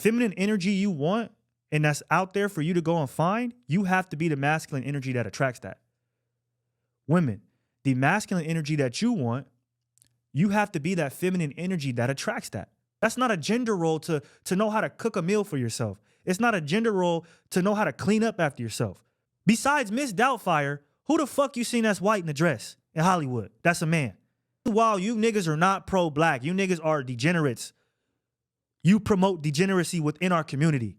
Feminine energy you want and that's out there for you to go and find, you have to be the masculine energy that attracts that. Women, the masculine energy that you want, you have to be that feminine energy that attracts that. That's not a gender role to know how to cook a meal for yourself. It's not a gender role to know how to clean up after yourself. Besides Miss Doubtfire, who the fuck you seen that's white in a dress in Hollywood? That's a man. While you niggas are not pro-black, you niggas are degenerates. You promote degeneracy within our community.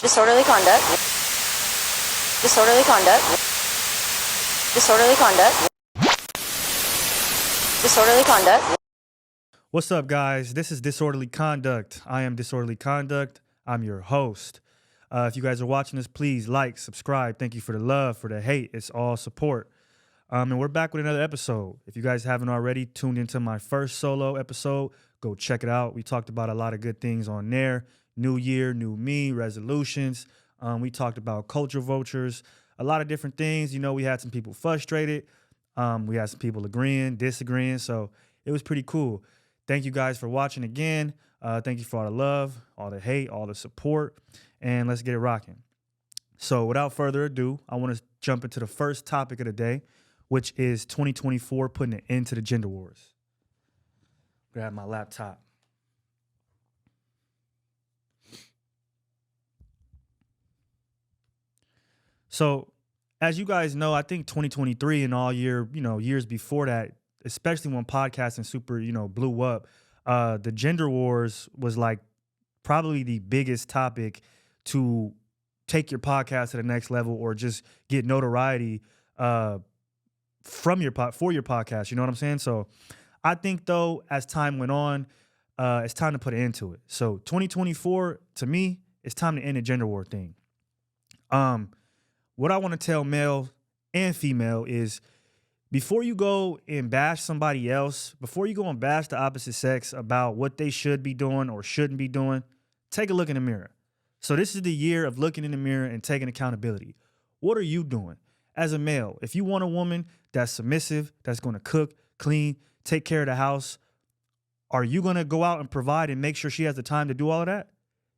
Disorderly conduct. Disorderly conduct. Disorderly conduct. Disorderly conduct. What's up, guys? This is Disorderly Konduct. I am Disorderly Konduct. I'm your host. If you guys are watching this, please like, subscribe. Thank you for the love, for the hate. It's all support. And we're back with another episode. If you guys haven't already tuned into my first solo episode, go check it out. We talked about a lot of good things on there. New year, new me, resolutions. We talked about culture vultures, a lot of different things. You know, we had some people frustrated. We had some people agreeing, disagreeing. So it was pretty cool. Thank you guys for watching again. Thank you for all the love, all the hate, all the support. And let's get it rocking. So without further ado, I want to jump into the first topic of the day, which is 2024 putting an end to the gender wars. Grab my laptop. So as you guys know, I think 2023 and all year, years before that, especially when podcasting super, blew up, the gender wars was like probably the biggest topic to take your podcast to the next level or just get notoriety for your podcast. You know what I'm saying? So I think, though, as time went on, it's time to put an end to it. So 2024, to me, it's time to end the gender war thing. What I want to tell male and female is before you go and bash somebody else, before you go and bash the opposite sex about what they should be doing or shouldn't be doing, take a look in the mirror. So this is the year of looking in the mirror and taking accountability. What are you doing as a male? If you want a woman that's submissive, that's going to cook, clean, take care of the house, are you going to go out and provide and make sure she has the time to do all of that?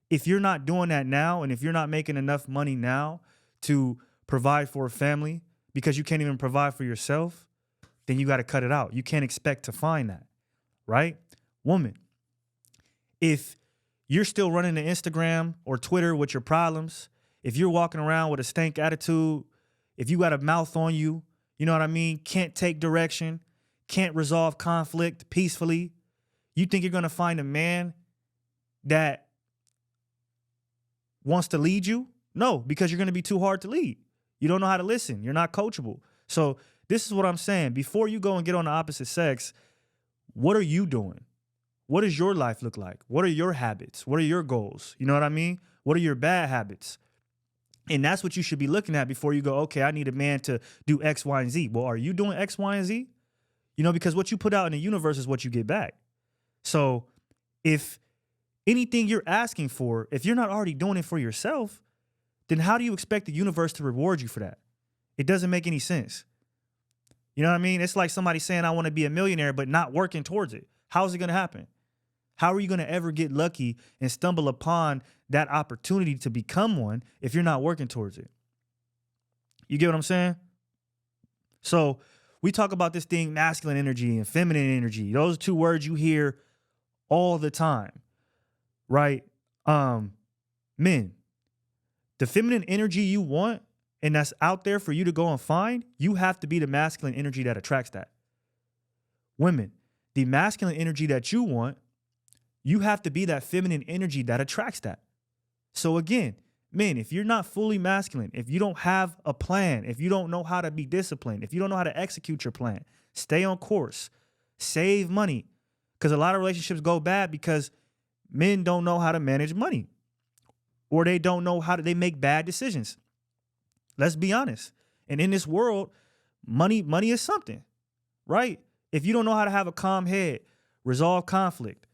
If you're not doing that now, and if you're not making enough money now to provide for a family because you can't even provide for yourself, then you got to cut it out. You can't expect to find that, right? Woman, if you're still running the Instagram or Twitter with your problems, if you're walking around with a stank attitude, if you got a mouth on you, you know what I mean? Can't take direction, can't resolve conflict peacefully. You think you're going to find a man that wants to lead you? No, because you're going to be too hard to lead. You don't know how to listen. You're not coachable. So this is what I'm saying. Before you go and get on the opposite sex, what are you doing? What does your life look like? What are your habits? What are your goals? You know what I mean? What are your bad habits? And that's what you should be looking at before you go, okay, I need a man to do X, Y, and Z. Well, are you doing X, Y, and Z? Because what you put out in the universe is what you get back. So if anything you're asking for, if you're not already doing it for yourself, then how do you expect the universe to reward you for that? It doesn't make any sense. You know what I mean? It's like somebody saying, I want to be a millionaire, but not working towards it. How's it going to happen? How are you going to ever get lucky and stumble upon that opportunity to become one if you're not working towards it? You get what I'm saying? So we talk about this thing, masculine energy and feminine energy. Those are two words you hear all the time, right? Men, the feminine energy you want and that's out there for you to go and find, you have to be the masculine energy that attracts that. Women, the masculine energy that you want, you have to be that feminine energy that attracts that. So again, men, if you're not fully masculine, if you don't have a plan, if you don't know how to be disciplined, if you don't know how to execute your plan, stay on course, save money. Because a lot of relationships go bad because men don't know how to manage money or they don't know how to, they make bad decisions. Let's be honest. And in this world, money is something, right? If you don't know how to have a calm head, resolve conflict,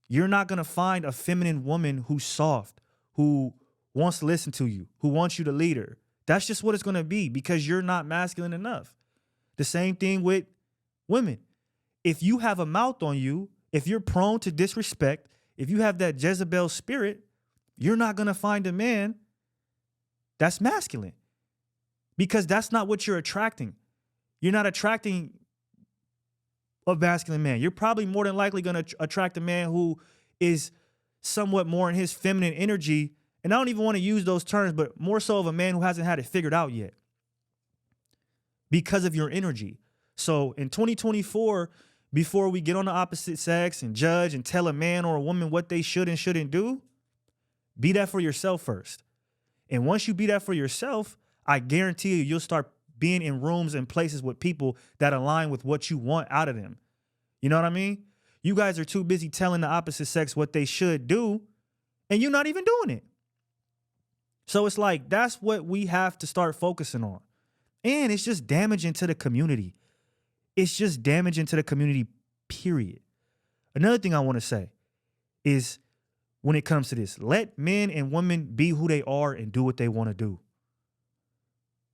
you're not going to find a feminine woman who's soft, who wants to listen to you, who wants you to lead her. That's just what it's going to be because you're not masculine enough. The same thing with women. If you have a mouth on you, if you're prone to disrespect, if you have that Jezebel spirit, you're not going to find a man that's masculine because that's not what you're attracting. You're not attracting a masculine man. You're probably more than likely going to attract a man who is somewhat more in his feminine energy. And I don't even want to use those terms, but more so of a man who hasn't had it figured out yet because of your energy. So in 2024, before we get on the opposite sex and judge and tell a man or a woman what they should and shouldn't do, be that for yourself first. And once you be that for yourself, I guarantee you, you'll start being in rooms and places with people that align with what you want out of them. You know what I mean? You guys are too busy telling the opposite sex what they should do, and you're not even doing it. So it's like, that's what we have to start focusing on. And it's just damaging to the community. It's just damaging to the community, period. Another thing I want to say is when it comes to this, let men and women be who they are and do what they want to do.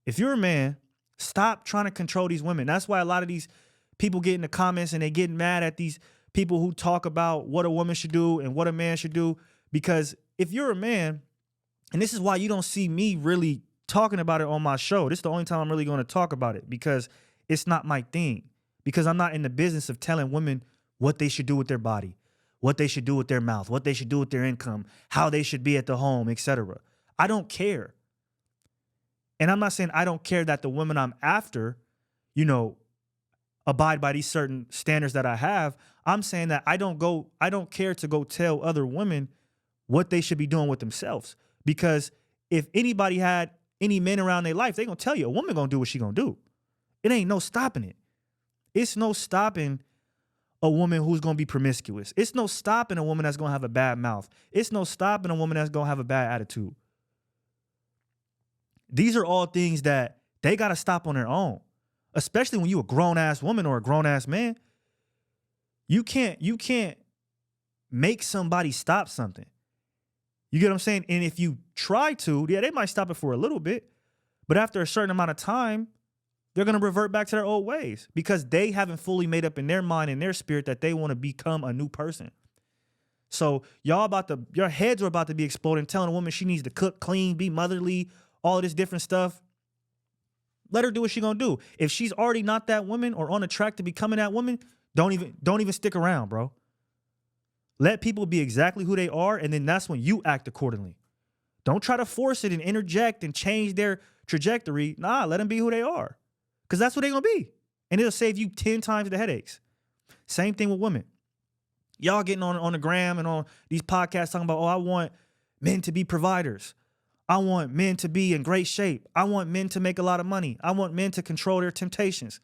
If you're a man, stop trying to control these women. That's why a lot of these people get in the comments and they get mad at these people who talk about what a woman should do and what a man should do. Because if you're a man, and this is why you don't see me really talking about it on my show. This is the only time I'm really going to talk about it because it's not my thing. Because I'm not in the business of telling women what they should do with their body, what they should do with their mouth, what they should do with their income, how they should be at the home, etc. I don't care. And I'm not saying I don't care that the women I'm after, abide by these certain standards that I have. I'm saying that I don't care to go tell other women what they should be doing with themselves. Because if anybody had any men around their life, they gonna tell you a woman gonna do what she gonna do. It ain't no stopping it. It's no stopping a woman who's gonna be promiscuous. It's no stopping a woman that's gonna have a bad mouth. It's no stopping a woman that's gonna have a bad attitude. These are all things that they gotta stop on their own. Especially when you a grown-ass woman or a grown-ass man. You can't make somebody stop something. You get what I'm saying? And if you try to, yeah, they might stop it for a little bit. But after a certain amount of time, they're going to revert back to their old ways because they haven't fully made up in their mind and their spirit that they want to become a new person. So your heads are about to be exploding, telling a woman she needs to cook, clean, be motherly, all of this different stuff. Let her do what she's going to do. If she's already not that woman or on a track to becoming that woman, don't even stick around, bro. Let people be exactly who they are, and then that's when you act accordingly. Don't try to force it and interject and change their trajectory. Nah, let them be who they are. Because that's what they're going to be. And it'll save you 10 times the headaches. Same thing with women. Y'all getting on the gram and on these podcasts talking about, I want men to be providers. I want men to be in great shape. I want men to make a lot of money. I want men to control their temptations.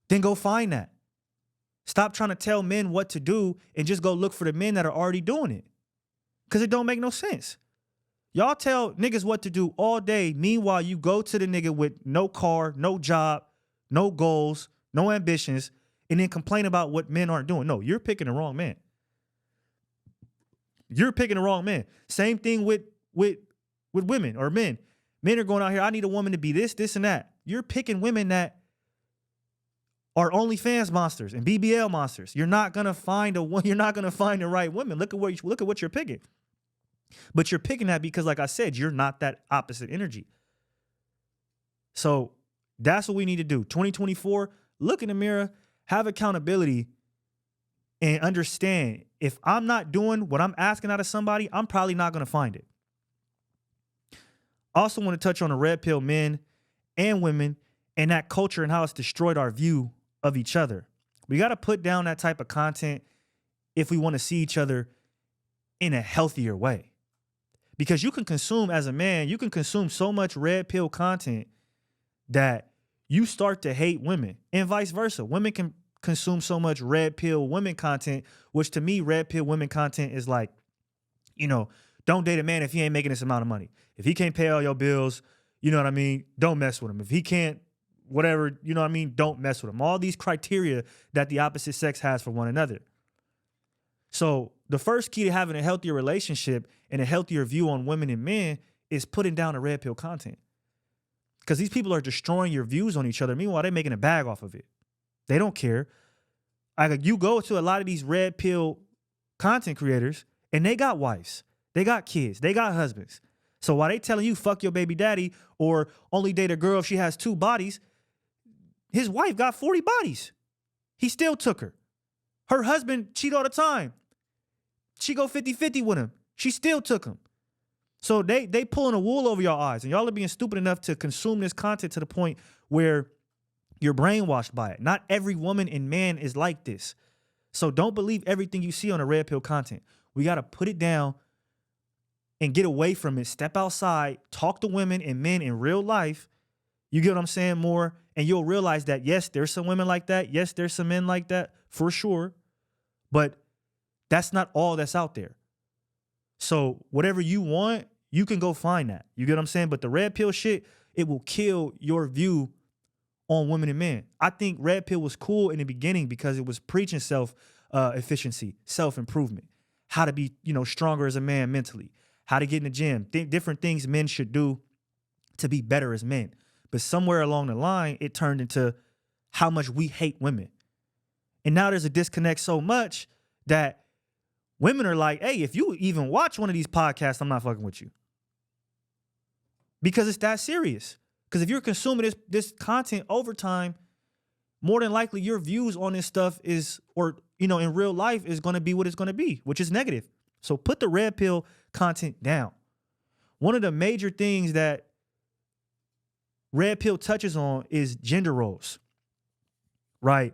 Then go find that. Stop trying to tell men what to do and just go look for the men that are already doing it. Because it don't make no sense. Y'all tell niggas what to do all day. Meanwhile, you go to the nigga with no car, no job, no goals, no ambitions, and then complain about what men aren't doing. No, you're picking the wrong man. You're picking the wrong man. Same thing with women or men. Men are going out here, I need a woman to be this, this, and that. You're picking women that are OnlyFans monsters and BBL monsters. You're not gonna find the right woman. Look at what you're picking. But you're picking that because, like I said, you're not that opposite energy. So that's what we need to do. 2024, look in the mirror, have accountability, and understand if I'm not doing what I'm asking out of somebody, I'm probably not gonna find it. I also want to touch on the red pill men and women and that culture and how it's destroyed our view of each other. We got to put down that type of content if we want to see each other in a healthier way. Because you can consume, as a man, you can consume so much red pill content that you start to hate women, and vice versa. Women can consume so much red pill women content, which to me, red pill women content is like, don't date a man if he ain't making this amount of money. If he can't pay all your bills, you know what I mean? Don't mess with him. If he can't, whatever, you know what I mean? Don't mess with him. All these criteria that the opposite sex has for one another. So the first key to having a healthier relationship and a healthier view on women and men is putting down the red pill content. Because these people are destroying your views on each other. Meanwhile, they're making a bag off of it. They don't care. You go to a lot of these red pill content creators, and they got wives, they got kids, they got husbands. So while they telling you fuck your baby daddy or only date a girl if she has 2 bodies, his wife got 40 bodies. He still took her. Her husband cheat all the time. She go 50-50 with him. She still took him. So they pulling a wool over y'all eyes, and y'all are being stupid enough to consume this content to the point where you're brainwashed by it. Not every woman and man is like this. So don't believe everything you see on the red pill content. We got to put it down and get away from it. Step outside, talk to women and men in real life. You get what I'm saying more? And you'll realize that, yes, there's some women like that. Yes, there's some men like that for sure. But that's not all that's out there. So whatever you want, you can go find that. You get what I'm saying? But the red pill shit, it will kill your view on women and men. I think red pill was cool in the beginning because it was preaching self-efficiency, self-improvement, how to be, stronger as a man mentally, how to get in the gym, different things men should do to be better as men. But somewhere along the line, it turned into how much we hate women. And now there's a disconnect so much that women are like, hey, if you even watch one of these podcasts, I'm not fucking with you. Because it's that serious. Because if you're consuming this content over time, more than likely your views on this stuff in real life is going to be what it's going to be, which is negative. So put the red pill content down. One of the major things that red pill touches on is gender roles, right?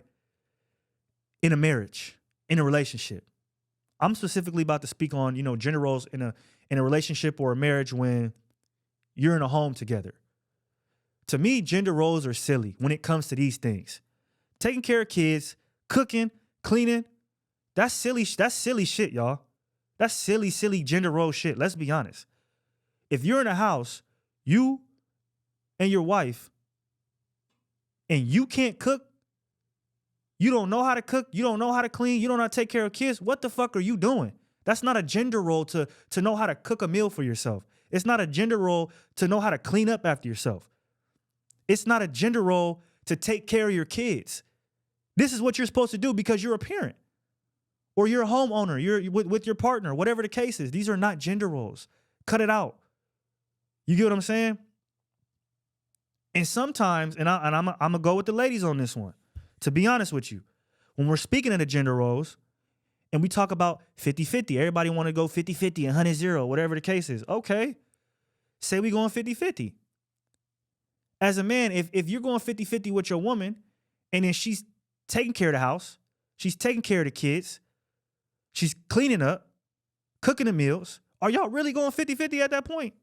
In a marriage, in a relationship. I'm specifically about to speak on, gender roles in a relationship or a marriage when you're in a home together. To me, gender roles are silly when it comes to these things. Taking care of kids, cooking, cleaning, that's silly shit, y'all. That's silly gender role shit. Let's be honest. If you're in a house, you and your wife, and you can't cook, you don't know how to cook, you don't know how to clean, you don't know how to take care of kids, what the fuck are you doing? That's not a gender role to know how to cook a meal for yourself. It's not a gender role to know how to clean up after yourself. It's not a gender role to take care of your kids. This is what you're supposed to do because you're a parent or you're a homeowner, you're with your partner, whatever the case is. These are not gender roles. Cut it out. You get what I'm saying? And sometimes, and I'm going to go with the ladies on this one. To be honest with you, when we're speaking of the gender roles and we talk about 50-50, everybody want to go 50-50 and 100-0, whatever the case is. Okay. Say we going 50-50. As a man, if you're going 50-50 with your woman and then she's taking care of the house, she's taking care of the kids, she's cleaning up, cooking the meals, are y'all really going 50-50 at that point?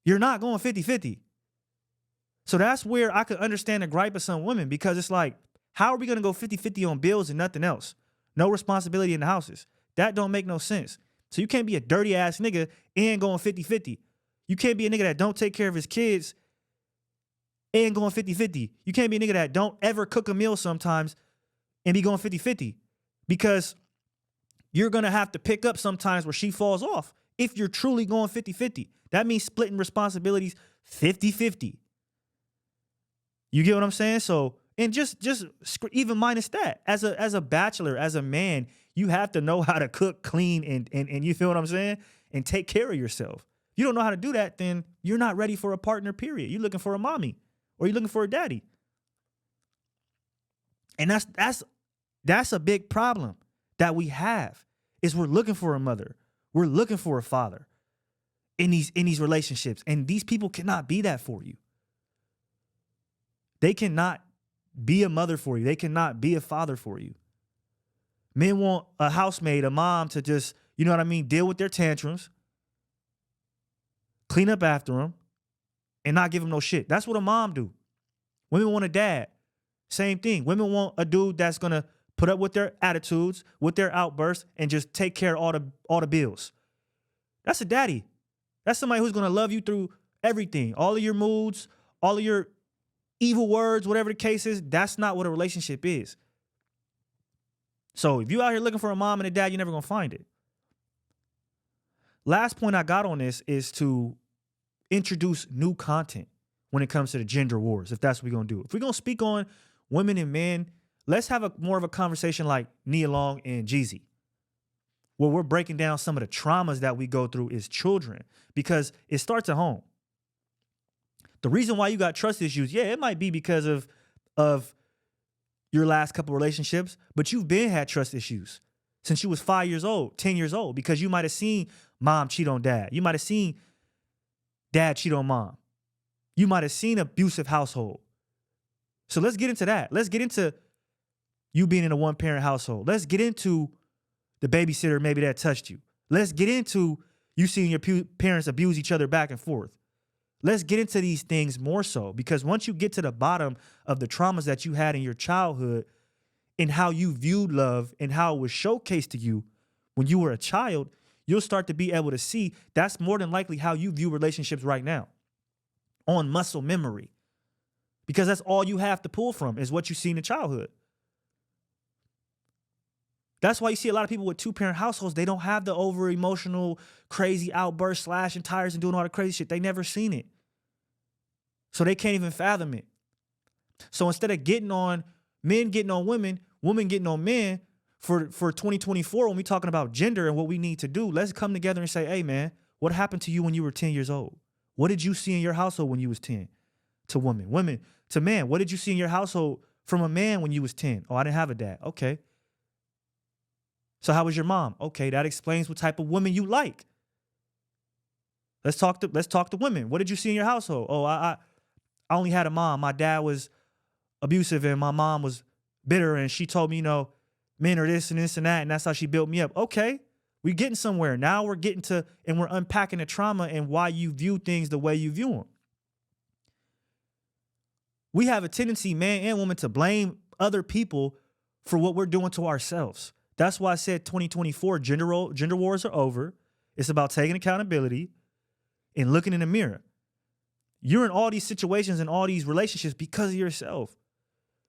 You're not going 50-50. So that's where I could understand the gripe of some women because it's like, how are we going to go 50-50 on bills and nothing else? No responsibility in the houses. That don't make no sense. So you can't be a dirty ass nigga and going 50-50. You can't be a nigga that don't take care of his kids and going 50-50. You can't be a nigga that don't ever cook a meal sometimes and be going 50-50 because you're going to have to pick up sometimes where she falls off. If you're truly going 50-50, that means splitting responsibilities 50-50. You get what I'm saying? So, and just even minus that, as a bachelor, as a man, you have to know how to cook, clean, and you feel what I'm saying? And take care of yourself. You don't know how to do that, then you're not ready for a partner, period. You're looking for a mommy or you're looking for a daddy. And that's a big problem that we have is we're looking for a mother. We're looking for a father in these relationships. And these people cannot be that for you. They cannot be a mother for you. They cannot be a father for you. Men want a housemaid, a mom to just, deal with their tantrums, clean up after them, and not give them no shit. That's what a mom do. Women want a dad. Same thing. Women want a dude that's going to put up with their attitudes, with their outbursts, and just take care of all the bills. That's a daddy. That's somebody who's going to love you through everything. All of your moods, all of your evil words, whatever the case is. That's not what a relationship is. So if you out here looking for a mom and a dad, you're never going to find it. Last point I got on this is to introduce new content when it comes to the gender wars, if that's what we're going to do. If we're going to speak on women and men, let's have more of a conversation like Nia Long and Jeezy. where we're breaking down some of the traumas that we go through as children, because it starts at home. The reason why you got trust issues, yeah, it might be because of your last couple relationships, but you've been had trust issues since you was 5 years old, 10 years old, because you might have seen mom cheat on dad. You might have seen dad cheat on mom. You might have seen abusive household. So let's get into that. Let's get into you being in a one-parent household. Let's get into the babysitter maybe that touched you. Let's get into you seeing your parents abuse each other back and forth. Let's get into these things more so, because once you get to the bottom of the traumas that you had in your childhood and how you viewed love and how it was showcased to you when you were a child, you'll start to be able to see that's more than likely how you view relationships right now on muscle memory, because that's all you have to pull from is what you see in childhood. That's why you see a lot of people with two-parent households, they don't have the over-emotional, crazy outbursts, slashing tires and doing all the crazy shit. They never seen it. So they can't even fathom it. So instead of getting on men getting on women, women getting on men, for 2024, when we're talking about gender and what we need to do, let's come together and say, hey, man, what happened to you when you were 10 years old? What did you see in your household when you was 10 to women? Women to man, what did you see in your household from a man when you was 10? Oh, I didn't have a dad. Okay. So how was your mom? Okay, that explains what type of woman you like. Let's talk to women. What did you see in your household? Oh, I only had a mom. My dad was abusive and my mom was bitter, and she told me, men are this and this and that, and that's how she built me up. Okay, we're getting somewhere. Now we're getting to, and we're unpacking the trauma and why you view things the way you view them. We have a tendency, man and woman, to blame other people for what we're doing to ourselves. That's why I said 2024, gender wars are over. It's about taking accountability and looking in the mirror. You're in all these situations and all these relationships because of yourself,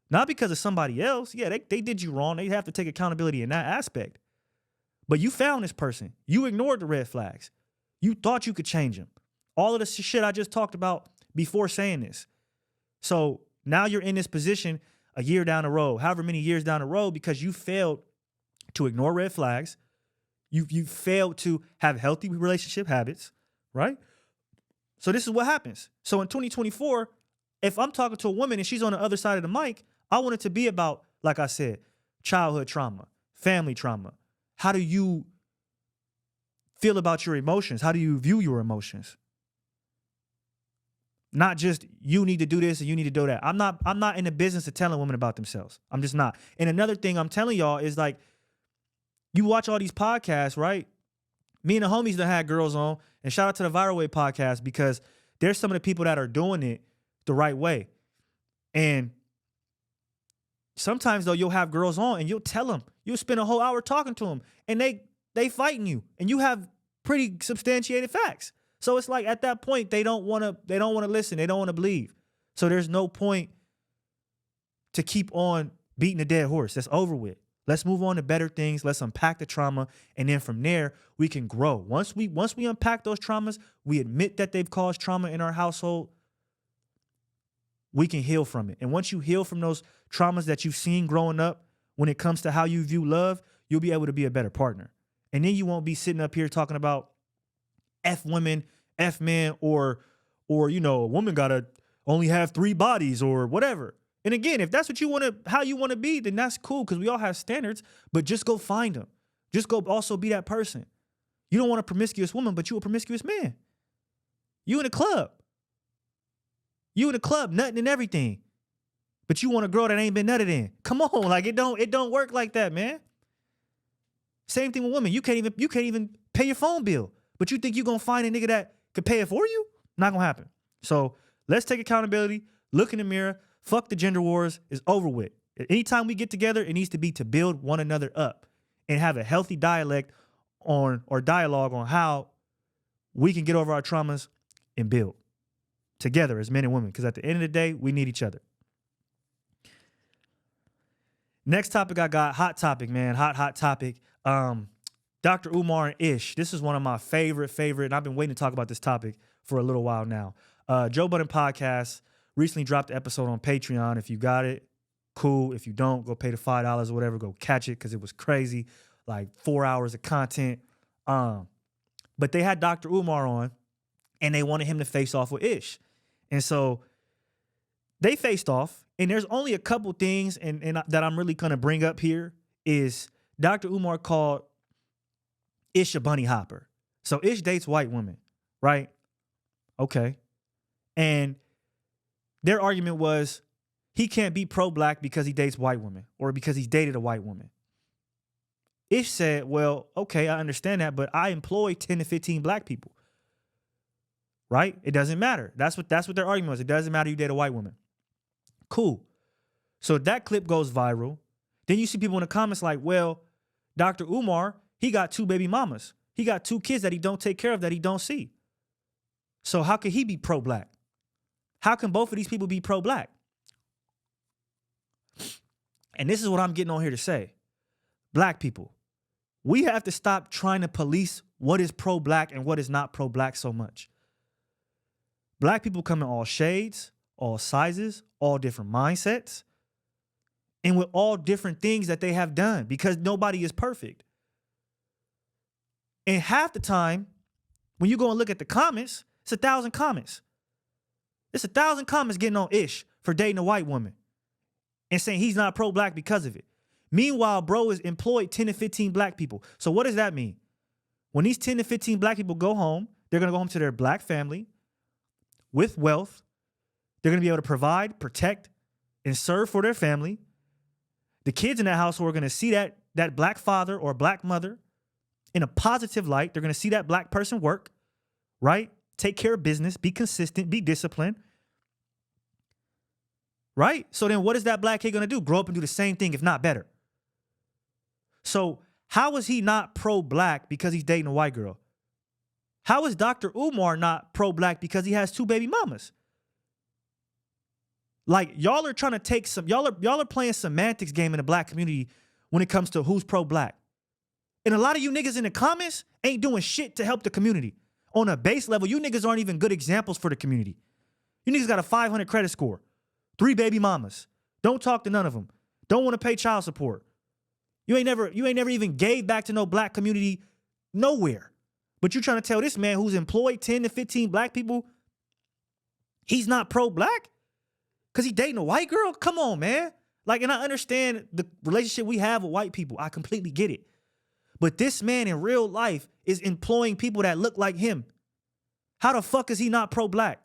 not because of somebody else. Yeah, they did you wrong. They have to take accountability in that aspect. But you found this person. You ignored the red flags. You thought you could change them. All of the shit I just talked about before saying this. So now you're in this position a year down the road, however many years down the road, because you failed to ignore red flags. You failed to have healthy relationship habits, right? So this is what happens. So in 2024, if I'm talking to a woman and she's on the other side of the mic, I want it to be about, like I said, childhood trauma, family trauma. How do you feel about your emotions? How do you view your emotions? Not just you need to do this and you need to do that. I'm not in the business of telling women about themselves. I'm just not. And another thing I'm telling y'all is, like, you watch all these podcasts, right? Me and the homies that had girls on, and shout out to the Viral Way podcast, because there's some of the people that are doing it the right way. And sometimes though, you'll have girls on and you'll tell them, you'll spend a whole hour talking to them, and they fighting you, and you have pretty substantiated facts. So it's like at that point, they don't want to listen. They don't want to believe. So there's no point to keep on beating a dead horse. That's over with. Let's move on to better things. Let's unpack the trauma. And then from there, we can grow. Once we unpack those traumas, we admit that they've caused trauma in our household, we can heal from it. And once you heal from those traumas that you've seen growing up, when it comes to how you view love, you'll be able to be a better partner. And then you won't be sitting up here talking about F women, F men, or a woman gotta only have 3 bodies or whatever. And again, if that's what you want to, how you want to be, then that's cool, because we all have standards, but just go find them. Just go also be that person. You don't want a promiscuous woman, but you a promiscuous man. You in a club. You in a club, nutting and everything. But you want a girl that ain't been nutted in. Come on, like it don't work like that, man. Same thing with women. You can't even pay your phone bill, but you think you're gonna find a nigga that could pay it for you? Not gonna happen. So let's take accountability, look in the mirror. Fuck the gender wars, is over with. Anytime we get together, it needs to be to build one another up and have a healthy dialogue on how we can get over our traumas and build together as men and women. Because at the end of the day, we need each other. Next topic I got, hot topic, man. Hot topic. Dr. Umar and Ish. This is one of my favorite, and I've been waiting to talk about this topic for a little while now. Joe Budden Podcast recently dropped the episode on Patreon. If you got it, cool. If you don't, go pay the $5 or whatever. Go catch it, because it was crazy. like 4 hours of content. But they had Dr. Umar on, and they wanted him to face off with Ish. And so they faced off, and there's only a couple things and that I'm really going to bring up here is Dr. Umar called Ish a bunny hopper. So Ish dates white women, right? Okay. And their argument was he can't be pro-black because he dates white women or because he's dated a white woman. Ish said, well, okay, I understand that, but I employ 10 to 15 black people. Right? It doesn't matter. That's what their argument was. It doesn't matter you date a white woman. Cool. So that clip goes viral. Then you see people in the comments like, well, Dr. Umar, he got 2 baby mamas. He got 2 kids that he don't take care of, that he don't see. So how could he be pro-black? How can both of these people be pro-black? And this is what I'm getting on here to say. Black people, we have to stop trying to police what is pro-black and what is not pro-black so much. Black people come in all shades, all sizes, all different mindsets, and with all different things that they have done because nobody is perfect. And half the time, when you go and look at the comments, it's 1,000 comments. It's 1,000 comments getting on Ish for dating a white woman and saying he's not pro-black because of it. Meanwhile, bro is employed 10 to 15 black people. So what does that mean? When these 10 to 15 black people go home, they're going to go home to their black family with wealth. They're going to be able to provide, protect, and serve for their family. The kids in that household are going to see that black father or black mother in a positive light. They're going to see that black person work, right? Take care of business, be consistent, be disciplined, right? So then what is that black kid going to do? Grow up and do the same thing, if not better. So how is he not pro-black because he's dating a white girl? How is Dr. Umar not pro-black because he has 2 baby mamas? Like, y'all are trying to take y'all are playing semantics game in the black community when it comes to who's pro-black. And a lot of you niggas in the comments ain't doing shit to help the community. On a base level, you niggas aren't even good examples for the community. You niggas got a 500 credit score, 3 baby mamas. Don't talk to none of them. Don't want to pay child support. You ain't never even gave back to no black community nowhere. But you're trying to tell this man who's employed 10 to 15 black people, he's not pro-black? Because he dating a white girl? Come on, man. Like, and I understand the relationship we have with white people. I completely get it. But this man in real life is employing people that look like him. How the fuck is he not pro-black?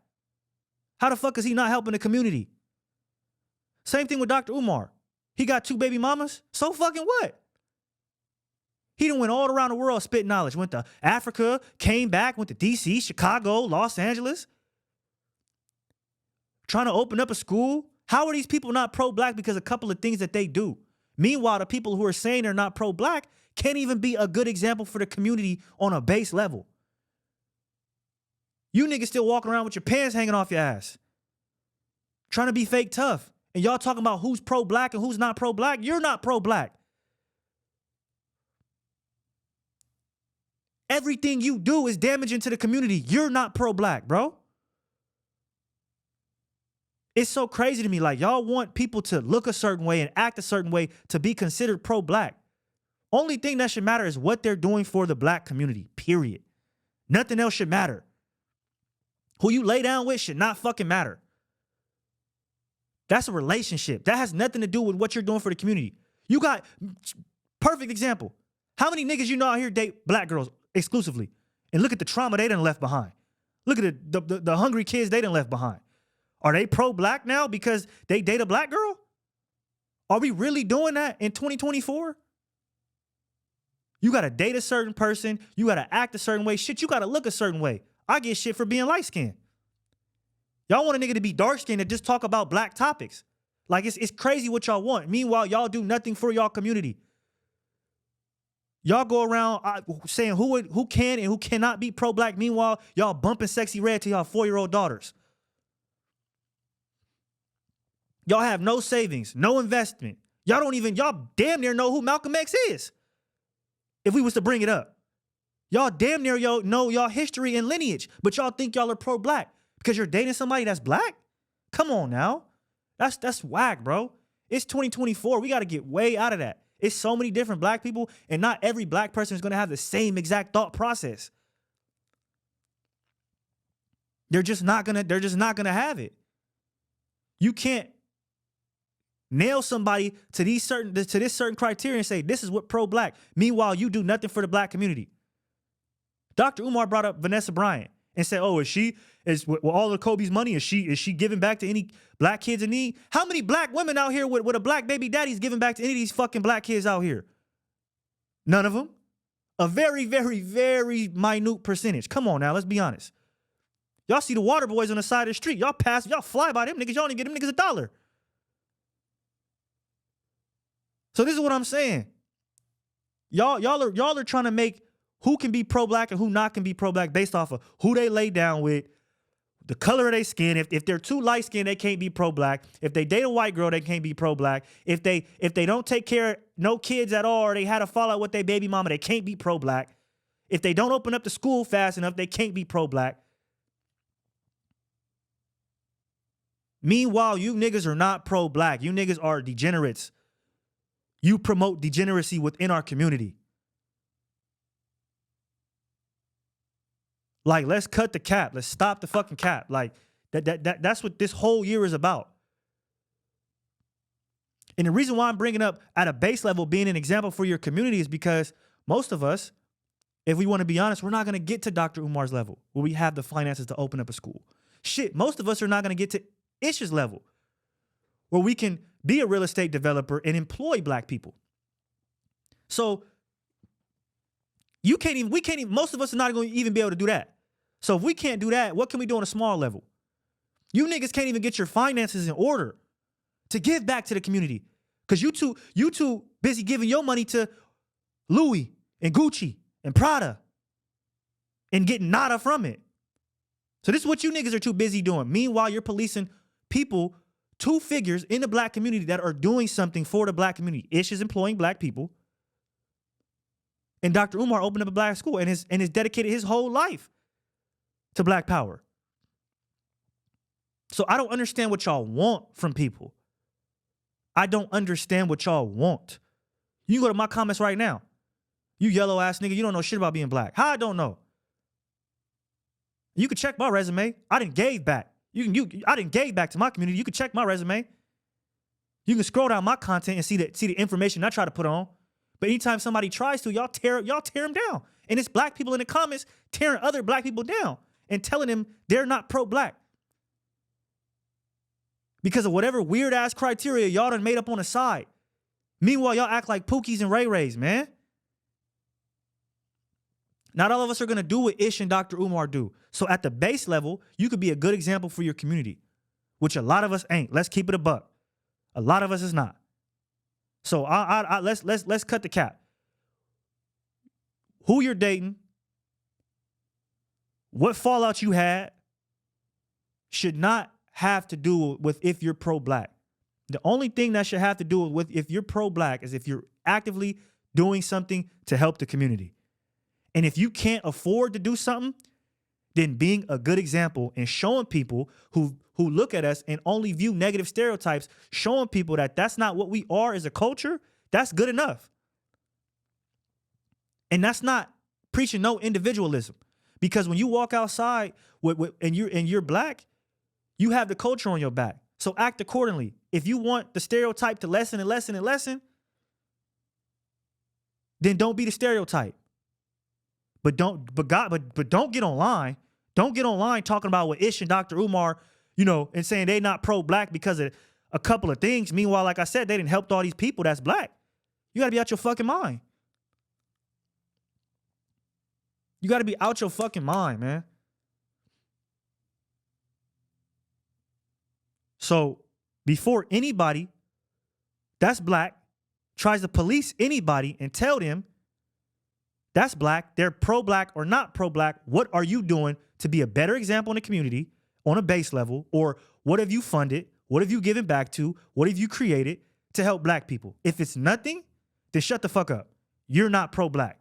How the fuck is he not helping the community? Same thing with Dr. Umar. He got 2 baby mamas. So fucking what? He done went all around the world spitting knowledge. Went to Africa, came back, went to DC, Chicago, Los Angeles. Trying to open up a school. How are these people not pro-black because a couple of things that they do? Meanwhile, the people who are saying they're not pro-black can't even be a good example for the community on a base level. You niggas still walking around with your pants hanging off your ass. Trying to be fake tough. And y'all talking about who's pro-black and who's not pro-black. You're not pro-black. Everything you do is damaging to the community. You're not pro-black, bro. It's so crazy to me. Like, y'all want people to look a certain way and act a certain way to be considered pro-black. Only thing that should matter is what they're doing for the black community, period. Nothing else should matter. Who you lay down with should not fucking matter. That's a relationship. That has nothing to do with what you're doing for the community. You got, perfect example. How many niggas you know out here date black girls exclusively? And look at the trauma they done left behind. Look at the hungry kids they done left behind. Are they pro-black now because they date a black girl? Are we really doing that in 2024? You got to date a certain person. You got to act a certain way. Shit, you got to look a certain way. I get shit for being light-skinned. Y'all want a nigga to be dark-skinned and just talk about black topics. Like, it's crazy what y'all want. Meanwhile, y'all do nothing for y'all community. Y'all go around saying who can and who cannot be pro-black. Meanwhile, y'all bumping Sexy Red to y'all 4-year-old daughters. Y'all have no savings, no investment. Y'all damn near know who Malcolm X is. If we was to bring it up. Y'all damn near know y'all history and lineage, but y'all think y'all are pro-black because you're dating somebody that's black? Come on now. That's whack, bro. It's 2024. We got to get way out of that. It's so many different black people, and not every black person is going to have the same exact thought process. They're just not gonna have it. You can't nail somebody to this certain criteria and say this is what pro-black. Meanwhile, you do nothing for the black community. Dr. Umar brought up Vanessa Bryant and said, "Oh, with all of Kobe's money, is she giving back to any black kids in need? How many black women out here with a black baby daddy is giving back to any of these fucking black kids out here? None of them. A very, very, very minute percentage. Come on now, let's be honest. Y'all see the water boys on the side of the street. Y'all fly by them niggas. Y'all don't even get them niggas $1. So this is what I'm saying. Y'all are trying to make who can be pro-black and who not can be pro-black based off of who they lay down with, the color of their skin. If they're too light-skinned, they can't be pro-black. If they date a white girl, they can't be pro-black. If they don't take care of no kids at all, or they had a fallout with their baby mama, they can't be pro-black. If they don't open up the school fast enough, they can't be pro-black. Meanwhile, you niggas are not pro-black. You niggas are degenerates. You promote degeneracy within our community. Like, let's cut the cap. Let's stop the fucking cap. Like, that's what this whole year is about. And the reason why I'm bringing up at a base level being an example for your community is because most of us, if we want to be honest, we're not going to get to Dr. Umar's level where we have the finances to open up a school. Shit, most of us are not going to get to Ish's level where we can be a real estate developer and employ black people. So we can't even, most of us are not going to even be able to do that. So if we can't do that, what can we do on a small level? You niggas can't even get your finances in order to give back to the community because you too busy giving your money to Louis and Gucci and Prada and getting nada from it. So this is what you niggas are too busy doing. Meanwhile, you're policing people, two figures in the black community that are doing something for the black community. Ish is employing black people. And Dr. Umar opened up a black school and has dedicated his whole life to black power. So I don't understand what y'all want from people. I don't understand what y'all want. You can go to my comments right now. You yellow ass nigga, you don't know shit about being black. How I don't know? You can check my resume. I didn't gave back. I didn't gave back to my community. You can check my resume. You can scroll down my content and see the information I try to put on. But anytime somebody tries to, y'all tear them down. And it's black people in the comments tearing other black people down and telling them they're not pro-black. Because of whatever weird ass criteria y'all done made up on the side. Meanwhile, y'all act like Pookies and Ray Rays, man. Not all of us are going to do what Ish and Dr. Umar do. So at the base level, you could be a good example for your community, which a lot of us ain't. Let's keep it a buck. A lot of us is not. So let's cut the cap. Who you're dating, what fallout you had, should not have to do with if you're pro-black. The only thing that should have to do with if you're pro-black is if you're actively doing something to help the community. And if you can't afford to do something, then being a good example and showing people who look at us and only view negative stereotypes, showing people that that's not what we are as a culture, that's good enough. And that's not preaching no individualism. Because when you walk outside and you're black, you have the culture on your back. So act accordingly. If you want the stereotype to lessen and lessen and lessen, then don't be the stereotype. But don't get online. Don't get online talking about what Ish and Dr. Umar, and saying they not pro-black because of a couple of things. Meanwhile, like I said, they didn't help all these people that's black. You got to be out your fucking mind. You got to be out your fucking mind, man. So before anybody that's black tries to police anybody and tell them that's black, they're pro-black or not pro-black, what are you doing to be a better example in the community on a base level? Or what have you funded? What have you given back to? What have you created to help black people? If it's nothing, then shut the fuck up. You're not pro-black.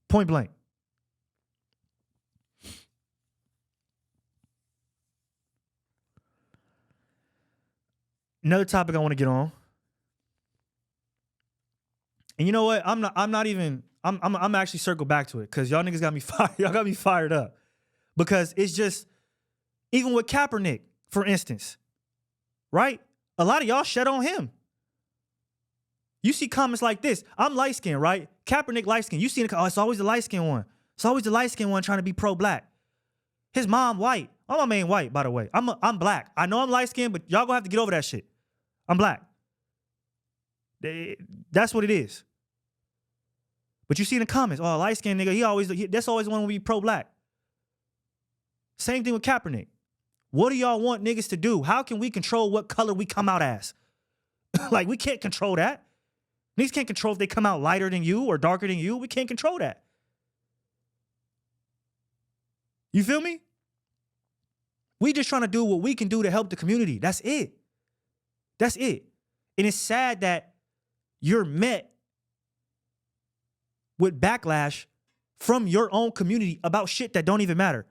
Point blank. Another topic I want to get on. And you know what? I'm actually circle back to it because y'all niggas got me fired. Y'all got me fired up. Because it's just, even with Kaepernick, for instance, right? A lot of y'all shed on him. You see comments like this. I'm light skinned, right? Kaepernick light skinned. You see it, oh, it's always the light skinned one. It's always the light skinned one trying to be pro-black. His mom white. Oh, my man white, by the way. I'm black. I know I'm light skinned, but y'all gonna have to get over that shit. I'm black. That's what it is. But you see in the comments, oh, light skinned nigga, that's always the one who be pro-black. Same thing with Kaepernick. What do y'all want niggas to do? How can we control what color we come out as? Like, we can't control that. Niggas can't control if they come out lighter than you or darker than you. We can't control that. You feel me? We just trying to do what we can do to help the community. That's it. That's it. And it's sad that you're met with backlash from your own community about shit that don't even matter.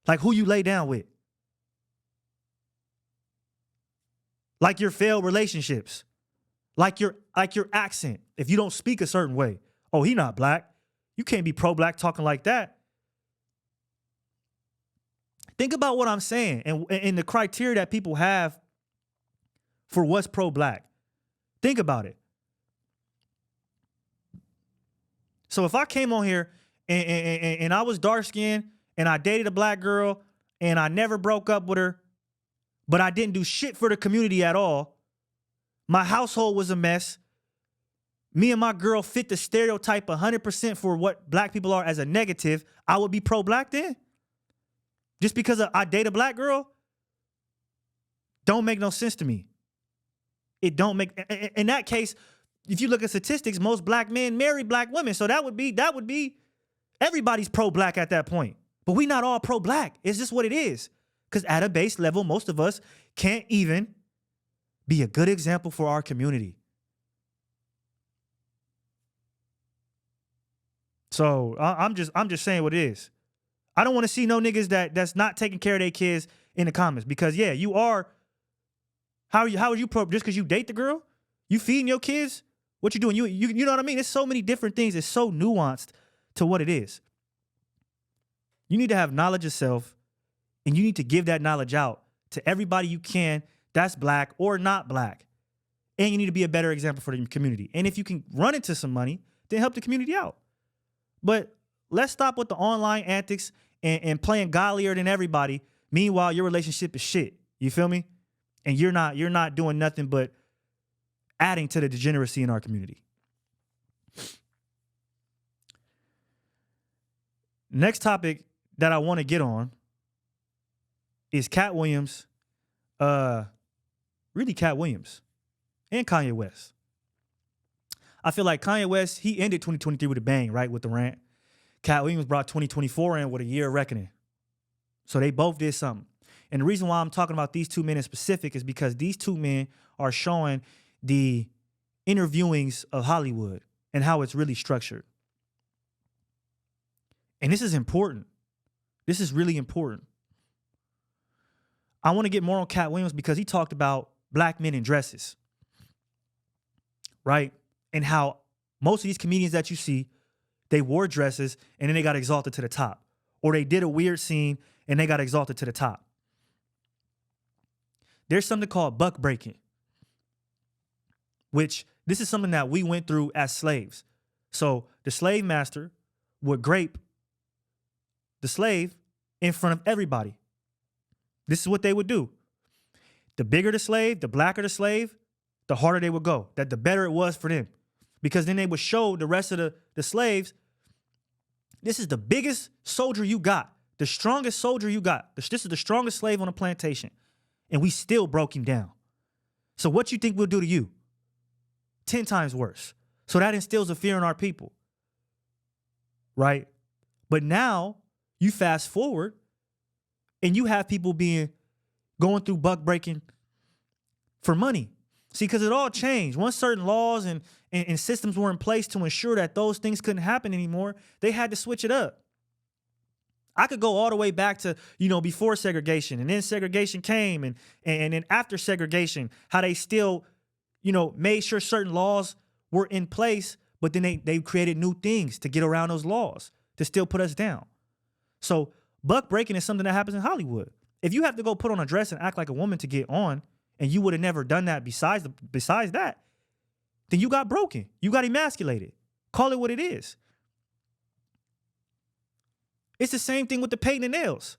Like who you lay down with. Like your failed relationships. Like your accent. If you don't speak a certain way. Oh, he not black. You can't be pro-black talking like that. Think about what I'm saying and the criteria that people have for what's pro-black. Think about it. So if I came on here and I was dark-skinned and I dated a black girl and I never broke up with her, but I didn't do shit for the community at all, my household was a mess, me and my girl fit the stereotype 100% for what black people are as a negative, I would be pro-black then? Just because I date a black girl? Don't make no sense to me. It don't make, in that case, if you look at statistics, most black men marry black women. So that would be everybody's pro-black at that point. But we not all pro-black. It's just what it is. Because at a base level, most of us can't even be a good example for our community. So I'm just saying what it is. I don't want to see no niggas that's not taking care of their kids in the comments because yeah, you are. How are you pro? Just because you date the girl, you feeding your kids? What you doing? You know what I mean? There's so many different things. It's so nuanced to what it is. You need to have knowledge of self, and you need to give that knowledge out to everybody you can that's black or not black. And you need to be a better example for the community. And if you can run into some money, then help the community out. But let's stop with the online antics and playing godlier than everybody. Meanwhile, your relationship is shit. You feel me? And you're not doing nothing but adding to the degeneracy in our community. Next topic that I want to get on is Cat Williams. Really Cat Williams and Kanye West. I feel like Kanye West, he ended 2023 with a bang, right, with the rant. Cat Williams brought 2024 in with a year of reckoning. So they both did something. And the reason why I'm talking about these two men in specific is because these two men are showing the interviewings of Hollywood and how it's really structured. And this is important. This is really important. I want to get more on Cat Williams because he talked about black men in dresses, right? And how most of these comedians that you see, they wore dresses and then they got exalted to the top. Or they did a weird scene and they got exalted to the top. There's something called buck breaking, which this is something that we went through as slaves. So the slave master would grape the slave in front of everybody. This is what they would do. The bigger the slave, the blacker the slave, the harder they would go, that the better it was for them. Because then they would show the rest of the slaves, this is the biggest soldier you got, the strongest soldier you got. This is the strongest slave on a plantation. And we still broke him down. So what you think we'll do to you? 10 times worse. So that instills a fear in our people. Right? But now you fast forward and you have people going through buck breaking for money. See, because it all changed. Once certain laws and systems were in place to ensure that those things couldn't happen anymore, they had to switch it up. I could go all the way back to, before segregation, and then segregation came, and then after segregation, how they still, made sure certain laws were in place, but then they created new things to get around those laws to still put us down. So buck breaking is something that happens in Hollywood. If you have to go put on a dress and act like a woman to get on, and you would have never done that besides that, then you got broken. You got emasculated. Call it what it is. It's the same thing with the painting of nails.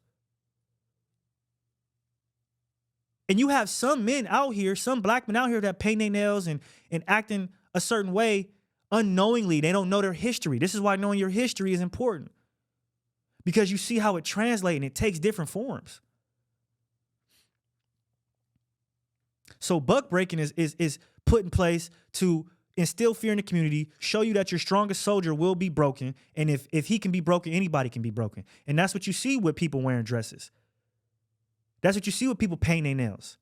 And you have some men out here, some black men out here that paint their nails and acting a certain way unknowingly. They don't know their history. This is why knowing your history is important. Because you see how it translates and it takes different forms. So buck breaking is put in place to instill fear in the community, show you that your strongest soldier will be broken. And if he can be broken, anybody can be broken. And that's what you see with people wearing dresses. That's what you see with people painting their nails.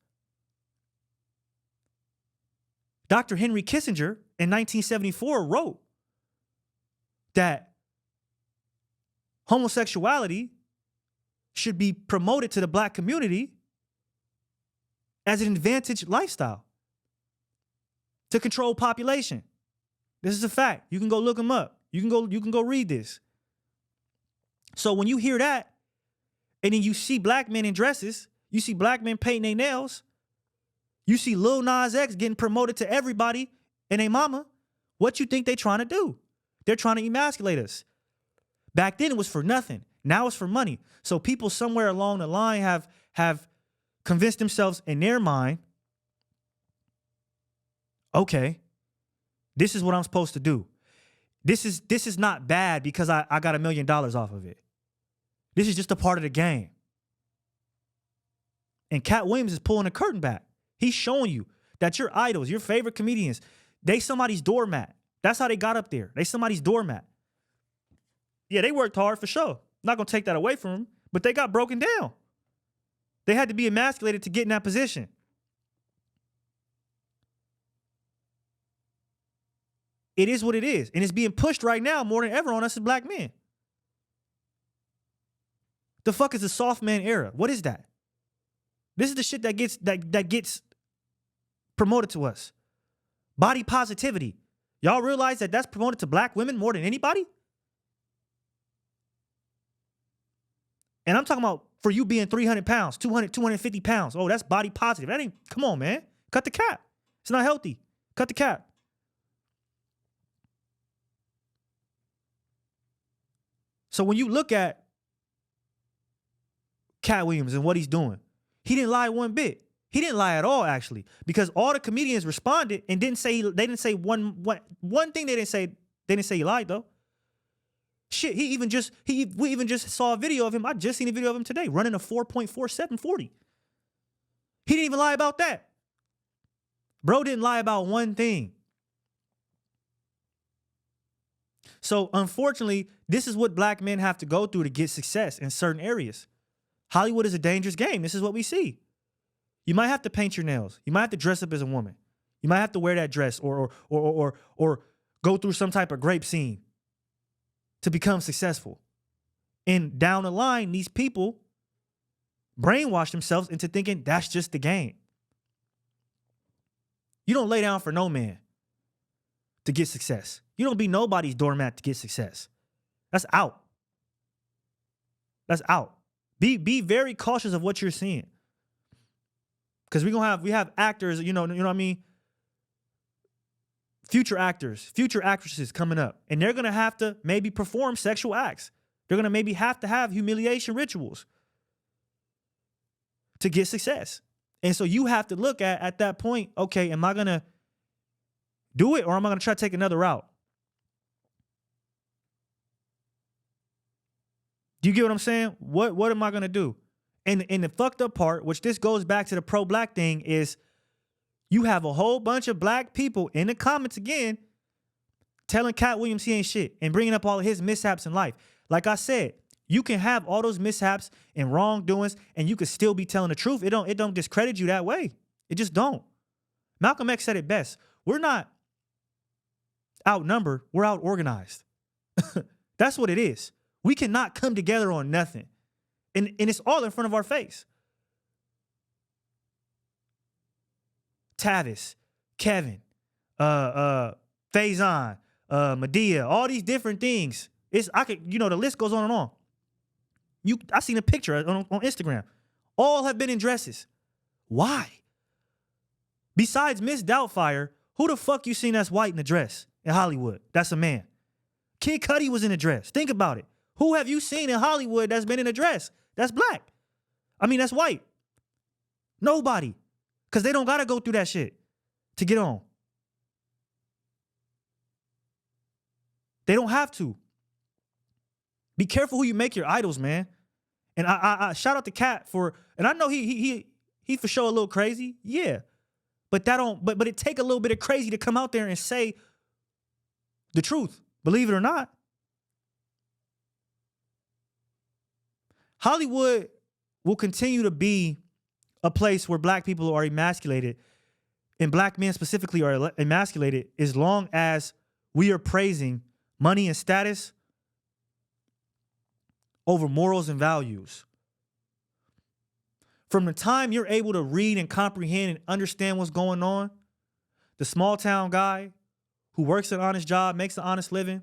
Dr. Henry Kissinger in 1974 wrote that homosexuality should be promoted to the black community as an advantaged lifestyle to control population. This is a fact. You can go look them up. You can go read this. So when you hear that, and then you see black men in dresses, you see black men painting their nails, you see Lil Nas X getting promoted to everybody and their mama, what you think they trying to do? They're trying to emasculate us. Back then it was for nothing. Now it's for money. So people somewhere along the line have convinced themselves in their mind, okay, this is what I'm supposed to do. This is not bad because I got $1 million off of it. This is just a part of the game. And Cat Williams is pulling the curtain back. He's showing you that your idols, your favorite comedians, they somebody's doormat. That's how they got up there. They somebody's doormat. Yeah, they worked hard for sure. Not going to take that away from them, but they got broken down. They had to be emasculated to get in that position. It is what it is. And it's being pushed right now more than ever on us as black men. The fuck is the soft man era? What is that? This is the shit that gets promoted to us. Body positivity. Y'all realize that that's promoted to black women more than anybody? And I'm talking about for you being 300 pounds, 200, 250 pounds. Oh, that's body positive. That ain't, come on, man. Cut the cap. It's not healthy. Cut the cap. So when you look at Cat Williams and what he's doing, he didn't lie one bit. He didn't lie at all, actually, because all the comedians responded and didn't say one thing. They didn't say he lied though. Shit, we even just saw a video of him. I just seen a video of him today running a 4.4740. He didn't even lie about that. Bro didn't lie about one thing. So unfortunately, this is what black men have to go through to get success in certain areas. Hollywood is a dangerous game. This is what we see. You might have to paint your nails. You might have to dress up as a woman. You might have to wear that dress or go through some type of grape scene to become successful. And down the line, these people brainwash themselves into thinking that's just the game. You don't lay down for no man to get success. You don't be nobody's doormat to get success. That's out. That's out. Be very cautious of what you're seeing. Because we have actors, you know what I mean? Future actors, future actresses coming up. And they're gonna have to maybe perform sexual acts. They're gonna maybe have to have humiliation rituals to get success. And so you have to look at that point, okay, am I gonna do it or am I gonna try to take another route? Do you get what I'm saying? What am I gonna do? And the fucked up part, which this goes back to the pro-black thing, is you have a whole bunch of black people in the comments again telling Cat Williams he ain't shit and bringing up all of his mishaps in life. Like I said, you can have all those mishaps and wrongdoings and you can still be telling the truth. It don't discredit you that way. It just don't. Malcolm X said it best. We're not outnumbered. We're out organized. That's what it is. We cannot come together on nothing. And it's all in front of our face. Tavis, Kevin, Faison, Medea, all these different things. The list goes on and on. I seen a picture on Instagram. All have been in dresses. Why? Besides Miss Doubtfire, who the fuck you seen that's white in a dress in Hollywood? That's a man. Kid Cudi was in a dress. Think about it. Who have you seen in Hollywood that's been in a dress? That's black. That's white. Nobody. Because they don't got to go through that shit to get on. They don't have to. Be careful who you make your idols, man. And I shout out to Cat and I know he for sure a little crazy. Yeah. But it take a little bit of crazy to come out there and say the truth. Believe it or not. Hollywood will continue to be a place where black people are emasculated and black men specifically are emasculated as long as we are praising money and status over morals and values. From the time you're able to read and comprehend and understand what's going on, the small town guy who works an honest job, makes an honest living,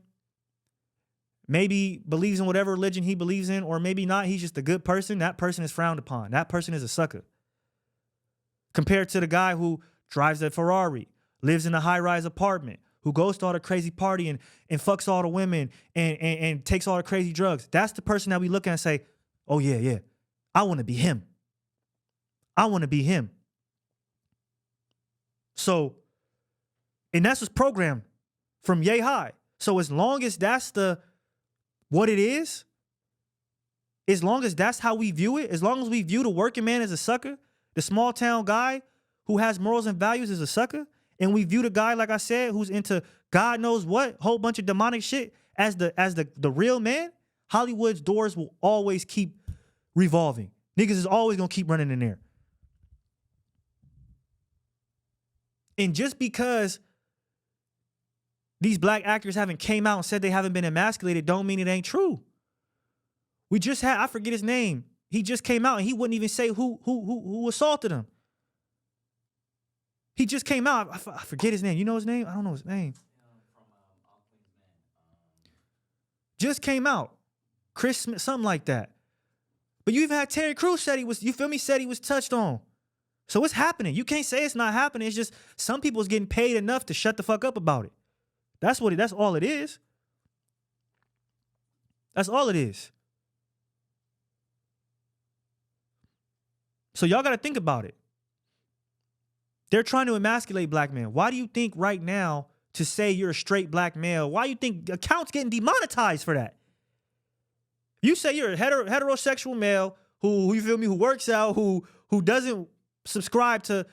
maybe believes in whatever religion he believes in, or maybe not, he's just a good person, that person is frowned upon. That person is a sucker. Compared to the guy who drives a Ferrari, lives in a high-rise apartment, who goes to all the crazy partying and fucks all the women and takes all the crazy drugs. That's the person that we look at and say, oh, yeah, I want to be him. I want to be him. So, and that's what's programmed from yay high. So as long as that's what it is, as long as that's how we view it, as long as we view the working man as a sucker, the small town guy who has morals and values as a sucker, and we view the guy, like I said, who's into God knows what, whole bunch of demonic shit as the real man, Hollywood's doors will always keep revolving. Niggas is always gonna keep running in there. And just because these black actors haven't came out and said they haven't been emasculated don't mean it ain't true. We just had, I forget his name. He just came out and he wouldn't even say who assaulted him. He just came out. I forget his name. You know his name? I don't know his name. Just came out. Chris Smith, something like that. But you even had Terry Crews said said he was touched on. So it's happening. You can't say it's not happening. It's just some people's getting paid enough to shut the fuck up about it. That's all it is. That's all it is. So y'all got to think about it. They're trying to emasculate black men. Why do you think right now to say you're a straight black male, why do you think accounts getting demonetized for that? You say you're a heterosexual male who you feel me, who works out, who doesn't subscribe to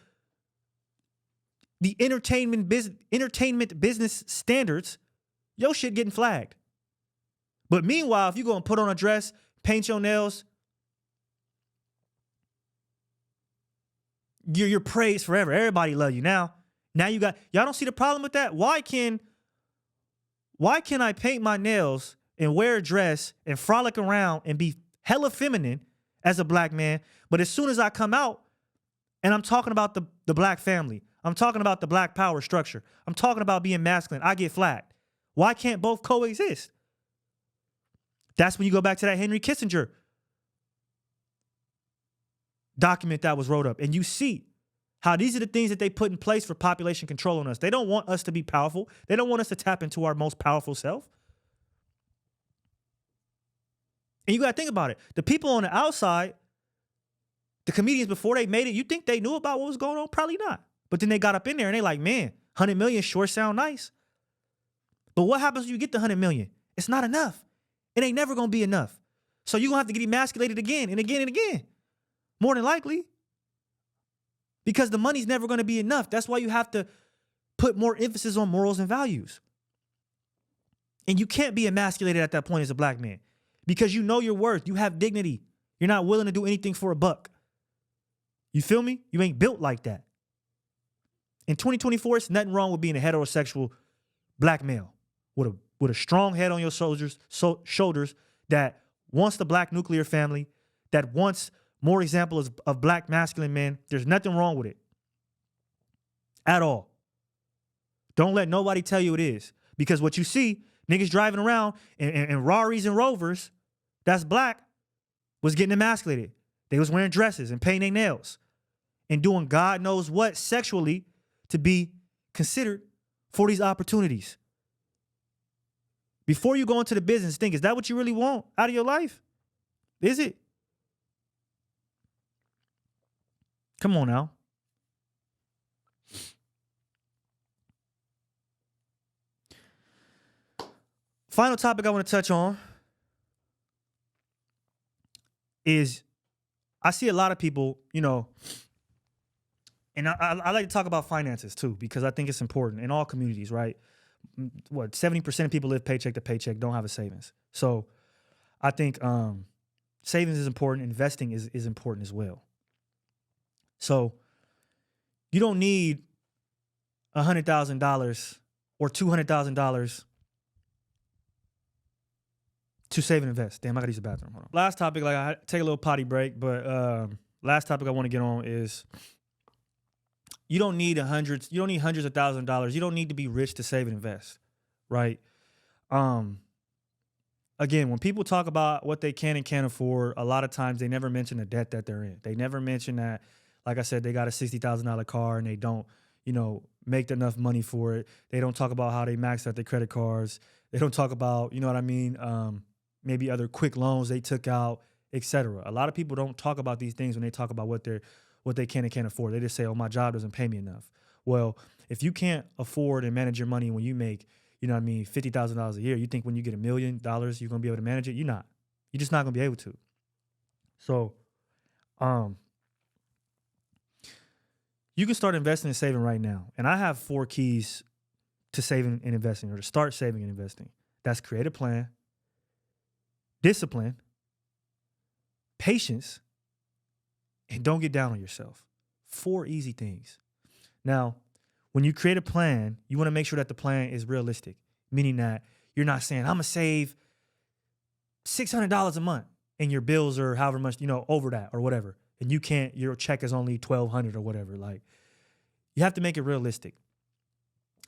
the entertainment business standards, your shit getting flagged. But meanwhile, if you go and put on a dress, paint your nails, you're praised forever. Everybody love you now. Now y'all don't see the problem with that? Why can I paint my nails and wear a dress and frolic around and be hella feminine as a black man, but as soon as I come out and I'm talking about the black family, I'm talking about the black power structure, I'm talking about being masculine, I get flagged. Why can't both coexist? That's when you go back to that Henry Kissinger document that was wrote up, and you see how these are the things that they put in place for population control on us. They don't want us to be powerful. They don't want us to tap into our most powerful self. And you got to think about it. The people on the outside, the comedians before they made it, you think they knew about what was going on? Probably not. But then they got up in there and they like, man, 100 million sure sound nice. But what happens when you get the 100 million? It's not enough. It ain't never going to be enough. So you're going to have to get emasculated again and again and again. More than likely. Because the money's never going to be enough. That's why you have to put more emphasis on morals and values. And you can't be emasculated at that point as a black man. Because you know your worth. You have dignity. You're not willing to do anything for a buck. You feel me? You ain't built like that. In 2024, it's nothing wrong with being a heterosexual black male with a strong head on your shoulders that wants the black nuclear family, that wants more examples of black masculine men. There's nothing wrong with it at all. Don't let nobody tell you it is. Because what you see, niggas driving around in Raris and Rovers, that's black, was getting emasculated. They was wearing dresses and painting their nails and doing God knows what sexually to be considered for these opportunities. Before you go into the business, think, is that what you really want out of your life? Is it? Come on now. Final topic I want to touch on is I see a lot of people, you know, and I like to talk about finances too, because I think it's important in all communities, right? What, 70% of people live paycheck to paycheck, don't have a savings. So I think savings is important. Investing is important as well. So you don't need $100,000 or $200,000 to save and invest. Damn, I gotta use the bathroom. Hold on. Last topic, like I take a little potty break, but last topic I want to get on is you don't need hundreds of thousands of dollars. You don't need to be rich to save and invest, right? Again, when people talk about what they can and can't afford, a lot of times they never mention the debt that they're in. They never mention that, like I said, they got a $60,000 car and they don't, make enough money for it. They don't talk about how they maxed out their credit cards. They don't talk about, you know what I mean? Maybe other quick loans they took out, etc. A lot of people don't talk about these things when they talk about what they can and can't afford. They just say, oh, my job doesn't pay me enough. Well, if you can't afford and manage your money when you make, $50,000 a year, you think when you get $1 million, you're going to be able to manage it? You're not. You're just not going to be able to. So, you can start investing and saving right now. And I have 4 keys to saving and investing, or to start saving and investing. That's create a plan, discipline, patience, and don't get down on yourself. 4 easy things. Now, when you create a plan, you want to make sure that the plan is realistic, meaning that you're not saying, I'm going to save $600 a month and your bills are however much, over that or whatever. And your check is only $1,200 or whatever. Like, you have to make it realistic.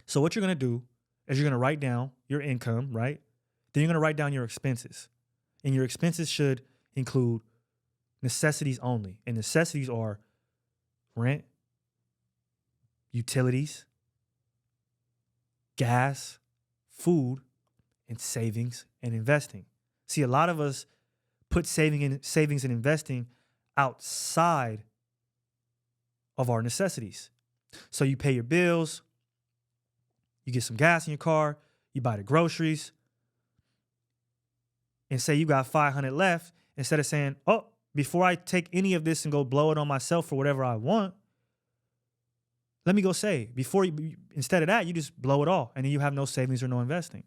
So what you're going to do is you're going to write down your income, right? Then you're going to write down your expenses. And your expenses should include necessities only. And necessities are rent, utilities, gas, food, and savings and investing. See, a lot of us put savings and investing outside of our necessities. So you pay your bills, you get some gas in your car, you buy the groceries, and say you got $500 left, instead of saying, oh, before I take any of this and go blow it on myself for whatever I want, let me go save. Instead of that, you just blow it all, and then you have no savings or no investing.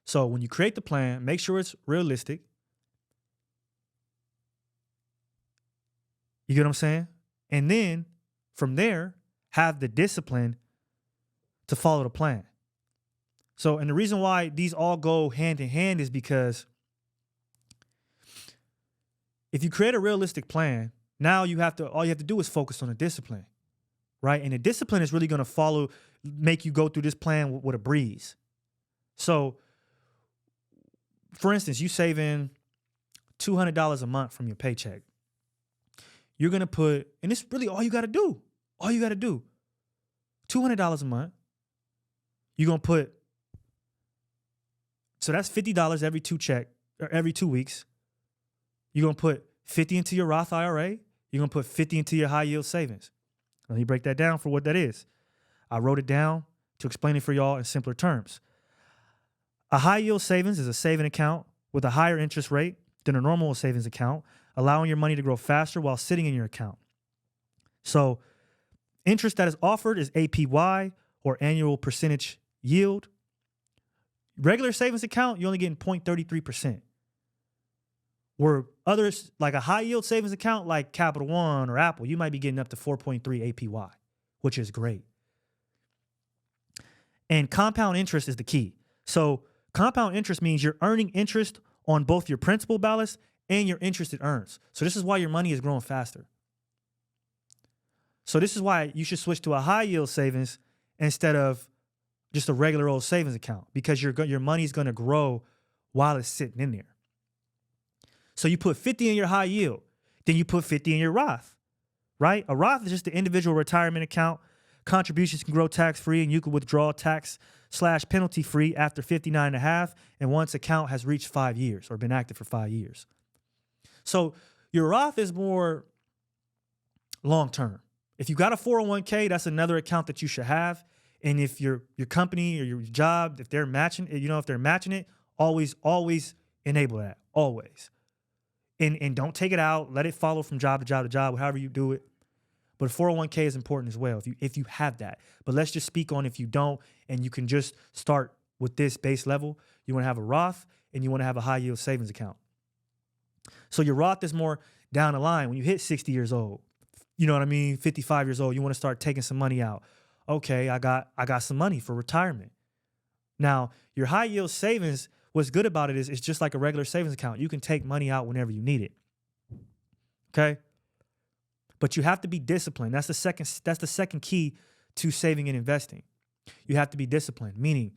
So when you create the plan, make sure it's realistic. You get what I'm saying? And then from there, have the discipline to follow the plan. So, and the reason why these all go hand in hand is because if you create a realistic plan, now all you have to do is focus on the discipline, right? And the discipline is really going to make you go through this plan with a breeze. So, for instance, you saving $200 a month from your paycheck. You're going to put, and it's really all you got to do. All you got to do. $200 a month. You're going to put, so that's $50 every 2 weeks. You're going to put 50 into your Roth IRA. You're going to put 50 into your high yield savings. Let me break that down for what that is. I wrote it down to explain it for y'all in simpler terms. A high yield savings is a saving account with a higher interest rate than a normal savings account, allowing your money to grow faster while sitting in your account. So interest that is offered is APY, or annual percentage yield. Regular savings account, you're only getting 0.33%. Where others, like a high yield savings account like Capital One or Apple, you might be getting up to 4.3 APY, which is great. And compound interest is the key. So compound interest means you're earning interest on both your principal balance and your interest it earns. So this is why your money is growing faster. So this is why you should switch to a high yield savings instead of just a regular old savings account because your money's going to grow while it's sitting in there. So you put 50 in your high yield, then you put 50 in your Roth, right? A Roth is just the individual retirement account. Contributions can grow tax-free, and you can withdraw tax/penalty free after 59 and a half, and once account has reached 5 years or been active for 5 years. So your Roth is more long-term. If you got a 401k, that's another account that you should have. And if your company or your job, if they're matching it, always enable that, always. And don't take it out. Let it follow from job to job to job, however you do it. But 401k is important as well if you have that. But let's just speak on if you don't, and you can just start with this base level. You want to have a Roth and you want to have a high yield savings account. So your Roth is more down the line when you hit 60 years old. You know what I mean? 55 years old, you want to start taking some money out. Okay, I got some money for retirement. Now, your high yield savings, what's good about it is it's just like a regular savings account. You can take money out whenever you need it. Okay? But you have to be disciplined. That's the second key to saving and investing. You have to be disciplined, meaning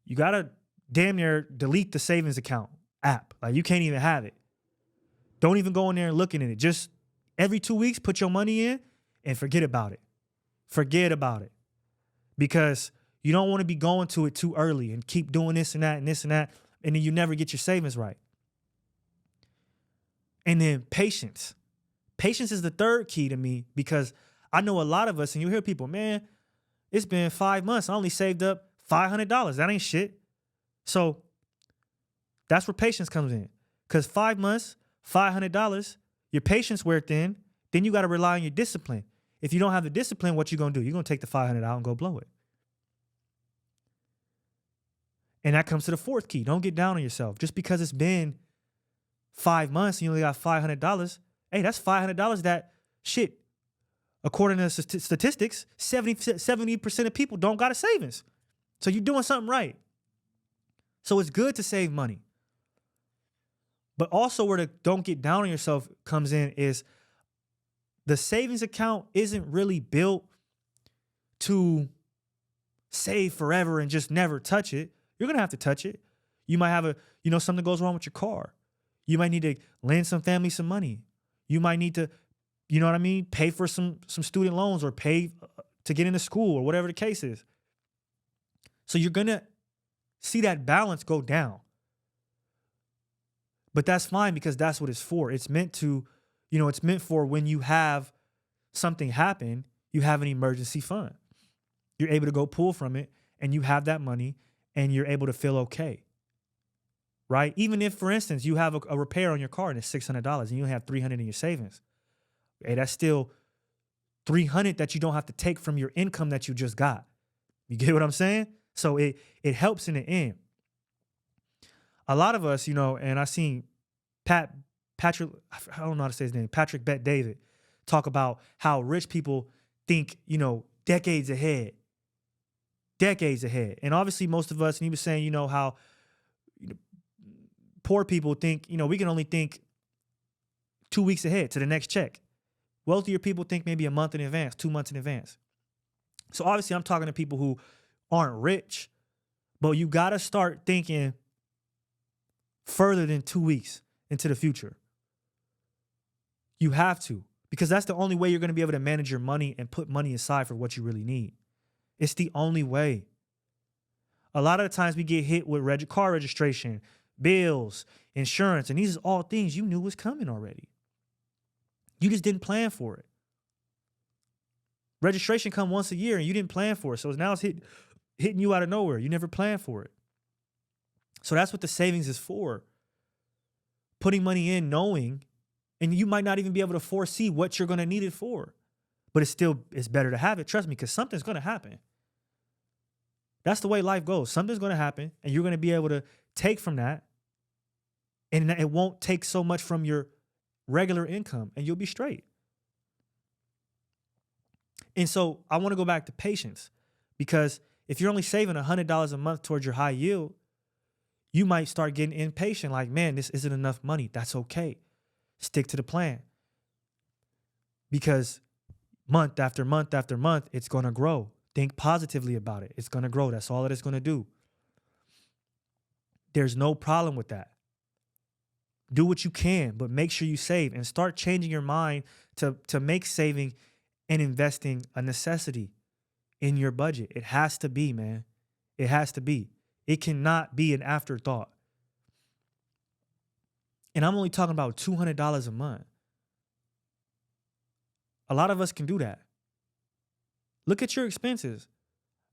you got to damn near delete the savings account app. Like you can't even have it. Don't even go in there and look at it. Just every 2 weeks, put your money in and forget about it. Forget about it. Because you don't want to be going to it too early and keep doing this and that and this and that, and then you never get your savings right. And then patience. Patience is the third key to me because I know a lot of us, and you hear people, man, it's been 5 months. I only saved up $500. That ain't shit. So that's where patience comes in. Because 5 months, $500, your patience wear thin. Then you got to rely on your discipline. If you don't have the discipline, what you going to do? You're going to take the $500 out and go blow it. And that comes to the fourth key. Don't get down on yourself. Just because it's been 5 months and you only got $500, hey, that's $500 that, shit, according to statistics, 70% of people don't got a savings. So you're doing something right. So it's good to save money. But also where the don't get down on yourself comes in is the savings account isn't really built to save forever and just never touch it. You're going to have to touch it. You might have something goes wrong with your car. You might need to lend some family some money. You might need to, you know what I mean, pay for some student loans or pay to get into school or whatever the case is. So you're going to see that balance go down. But that's fine because that's what it's for. It's meant to, it's meant for when you have something happen, you have an emergency fund. You're able to go pull from it and you have that money and you're able to feel okay. Right? Even if, for instance, you have a repair on your car and it's $600 and you only have $300 in your savings. Hey, that's still $300 that you don't have to take from your income that you just got. You get what I'm saying? So it helps in the end. A lot of us, and I seen Patrick, I don't know how to say his name, Patrick Bet David, talk about how rich people think, decades ahead. Decades ahead. And obviously most of us, and he was saying, how poor people think, we can only think 2 weeks ahead to the next check. Wealthier people think maybe a month in advance, 2 months in advance. So obviously I'm talking to people who aren't rich, but you got to start thinking further than 2 weeks into the future. You have to, because that's the only way you're going to be able to manage your money and put money aside for what you really need. It's the only way. A lot of the times we get hit with car registration, bills, insurance, and these are all things you knew was coming already. You just didn't plan for it. Registration come once a year and you didn't plan for it. So now it's hitting you out of nowhere. You never planned for it. So that's what the savings is for. Putting money in knowing, and you might not even be able to foresee what you're going to need it for. But it's better to have it. Trust me, because something's going to happen. That's the way life goes. Something's going to happen and you're going to be able to take from that. And it won't take so much from your regular income and you'll be straight. And so I want to go back to patience, because if you're only saving $100 a month towards your high yield, you might start getting impatient. Like, man, this isn't enough money. That's okay. Stick to the plan, because month after month after month, it's going to grow. Think positively about it. It's going to grow. That's all that it's going to do. There's no problem with that. Do what you can, but make sure you save and start changing your mind to make saving and investing a necessity in your budget. It has to be, man. It has to be. It cannot be an afterthought. And I'm only talking about $200 a month. A lot of us can do that. Look at your expenses.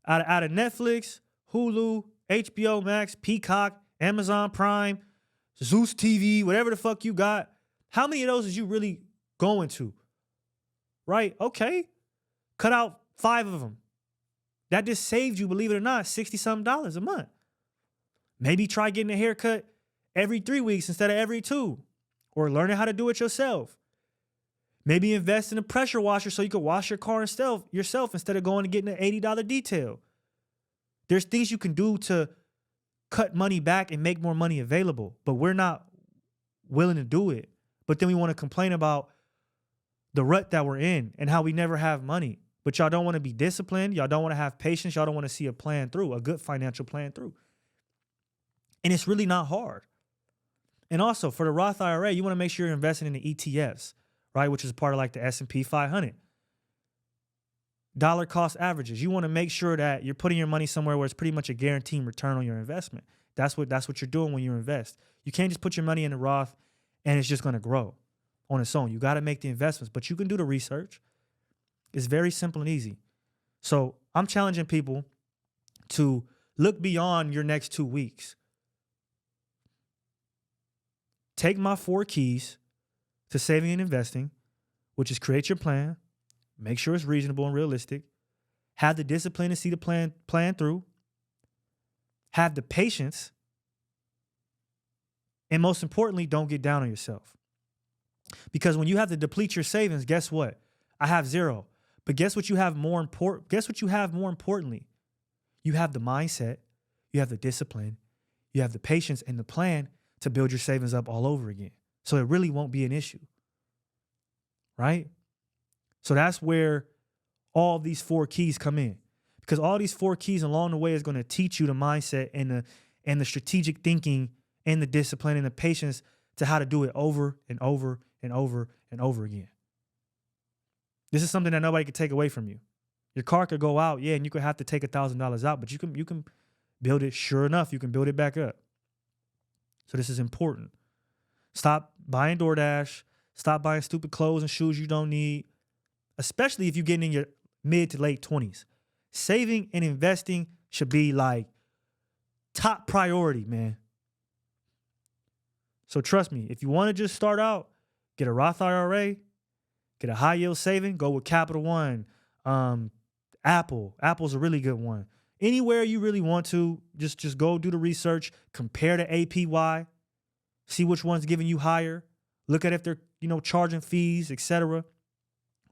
Out of Netflix, Hulu, HBO Max, Peacock, Amazon Prime, Zeus TV, whatever the fuck you got, how many of those is you really going to? Right? Okay. Cut out 5 of them. That just saved you, believe it or not, $60-something a month. Maybe try getting a haircut every 3 weeks instead of every 2, or learning how to do it yourself. Maybe invest in a pressure washer so you can wash your car yourself instead of going and getting an $80 detail. There's things you can do to cut money back and make more money available, but we're not willing to do it. But then we want to complain about the rut that we're in and how we never have money. But y'all don't want to be disciplined. Y'all don't want to have patience. Y'all don't want to see a plan through, a good financial plan through. And it's really not hard. And also for the Roth IRA, you want to make sure you're investing in the ETFs, right? Which is part of like the S&P 500. Dollar cost averages. You want to make sure that you're putting your money somewhere where it's pretty much a guaranteed return on your investment. That's what you're doing when you invest. You can't just put your money in the Roth and it's just going to grow on its own. You got to make the investments, but you can do the research. It's very simple and easy. So I'm challenging people to look beyond your next 2 weeks. Take my 4 keys to saving and investing, which is create your plan, make sure it's reasonable and realistic, have the discipline to see the plan through, have the patience, and most importantly, don't get down on yourself. Because when you have to deplete your savings, guess what? I have 0. But guess what you have more importantly? You have the mindset, you have the discipline, you have the patience and the plan to build your savings up all over again. So it really won't be an issue. Right? So that's where all these 4 keys come in. Because all these 4 keys along the way is going to teach you the mindset and the strategic thinking and the discipline and the patience to how to do it over and over and over and over again. This is something that nobody could take away from you. Your car could go out, yeah, and you could have to take $1,000 out, but you can build it. Sure enough, you can build it back up. So this is important. Stop buying DoorDash. Stop buying stupid clothes and shoes you don't need, especially if you're getting in your mid to late 20s. Saving and investing should be like top priority, man. So trust me, if you want to just start out, get a Roth IRA, get a high yield saving, go with Capital One, Apple. Apple's a really good one. Anywhere you really want to, just go do the research, compare the APY, see which one's giving you higher, look at if they're, charging fees, etc.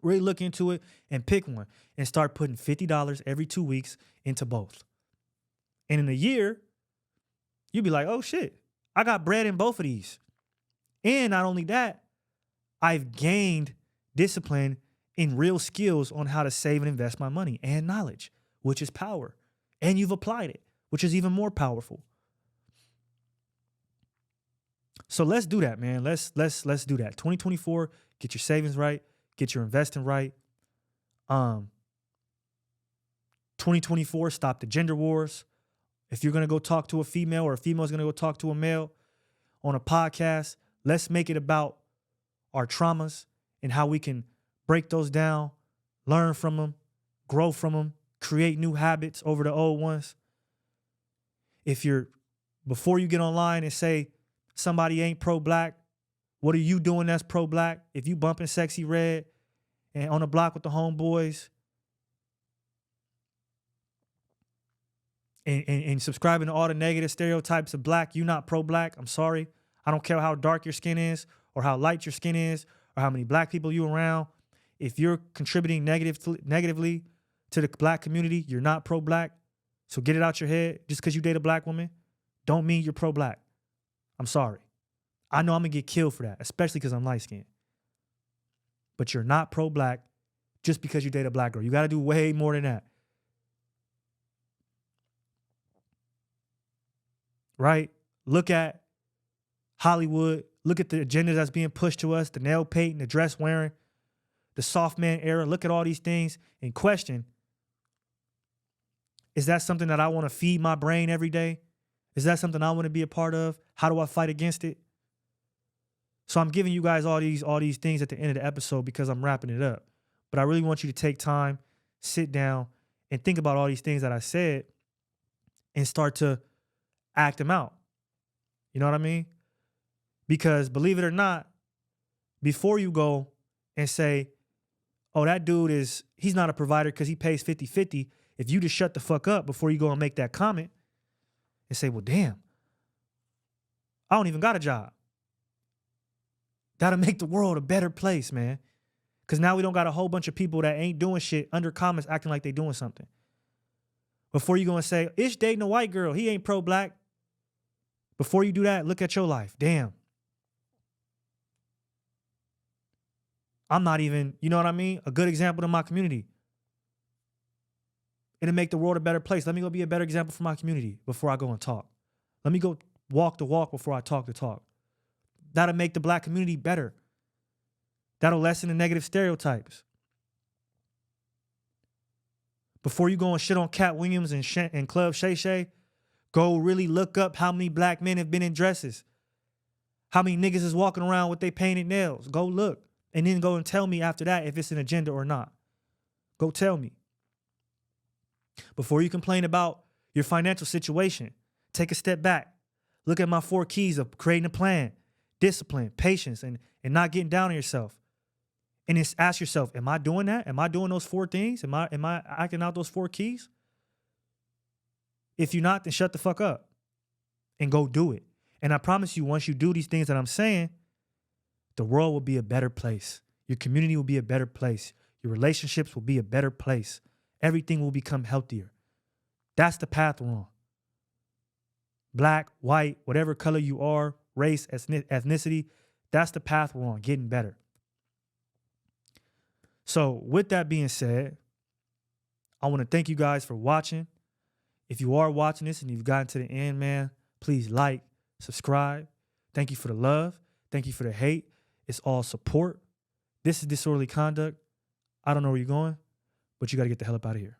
Really look into it and pick one and start putting $50 every 2 weeks into both. And in a year, you'll be like, oh shit, I got bread in both of these. And not only that, I've gained discipline and real skills on how to save and invest my money and knowledge, which is power. And you've applied it, which is even more powerful. So let's do that, man. Let's do that. 2024, get your savings right, get your investing right. 2024, stop the gender wars. If you're going to go talk to a female or a female is going to go talk to a male on a podcast, let's make it about our traumas and how we can break those down, learn from them, grow from them, create new habits over the old ones. Before you get online and say somebody ain't pro-black, what are you doing that's pro-black? If you bumping Sexy Red and on the block with the homeboys and subscribing to all the negative stereotypes of black, you not pro-black, I'm sorry. I don't care how dark your skin is or how light your skin is or how many black people you around. If you're contributing negatively to the black community, you're not pro-black. So get it out your head. Just because you date a black woman don't mean you're pro-black. I'm sorry. I know I'm going to get killed for that, especially because I'm light-skinned. But you're not pro-black just because you date a black girl. You got to do way more than that. right? Look at Hollywood. Look at the agenda that's being pushed to us, the nail painting, the dress wearing, the soft man era. Look at all these things and question, is that something that I want to feed my brain every day? Is that something I want to be a part of? How do I fight against it? So I'm giving you guys all these things at the end of the episode because I'm wrapping it up. But I really want you to take time, sit down, and think about all these things that I said and start to act them out. You know what I mean? Because believe it or not, before you go and say, oh, that dude he's not a provider because he pays 50-50, if you just shut the fuck up before you go and make that comment and say, well, damn, I don't even got a job. That'll make the world a better place, man. Because now we don't got a whole bunch of people that ain't doing shit under comments acting like they doing something. Before you go and say, Ish dating a white girl, he ain't pro-black. Before you do that, look at your life. Damn. I'm not even, you know what I mean? A good example to my community. It'll make the world a better place. Let me go be a better example for my community before I go and talk. Let me go walk the walk before I talk the talk. That'll make the black community better. That'll lessen the negative stereotypes. Before you go and shit on Cat Williams and Club Shay Shay, go really look up how many black men have been in dresses. How many niggas is walking around with their painted nails. Go look. And then go and tell me after that if it's an agenda or not. Go tell me. Before you complain about your financial situation, take a step back. Look at my 4 keys of creating a plan, discipline, patience, and not getting down on yourself. And just ask yourself, am I doing that? Am I doing those 4 things? Am I acting out those 4 keys? If you're not, then shut the fuck up and go do it. And I promise you, once you do these things that I'm saying, the world will be a better place. Your community will be a better place. Your relationships will be a better place. Everything will become healthier. That's the path we're on. Black, white, whatever color you are, race, ethnicity, that's the path we're on, getting better. So with that being said, I want to thank you guys for watching. If you are watching this and you've gotten to the end, man, please like, subscribe. Thank you for the love. Thank you for the hate. It's all support. This is Disorderly Konduct. I don't know where you're going, but you got to get the hell up out of here.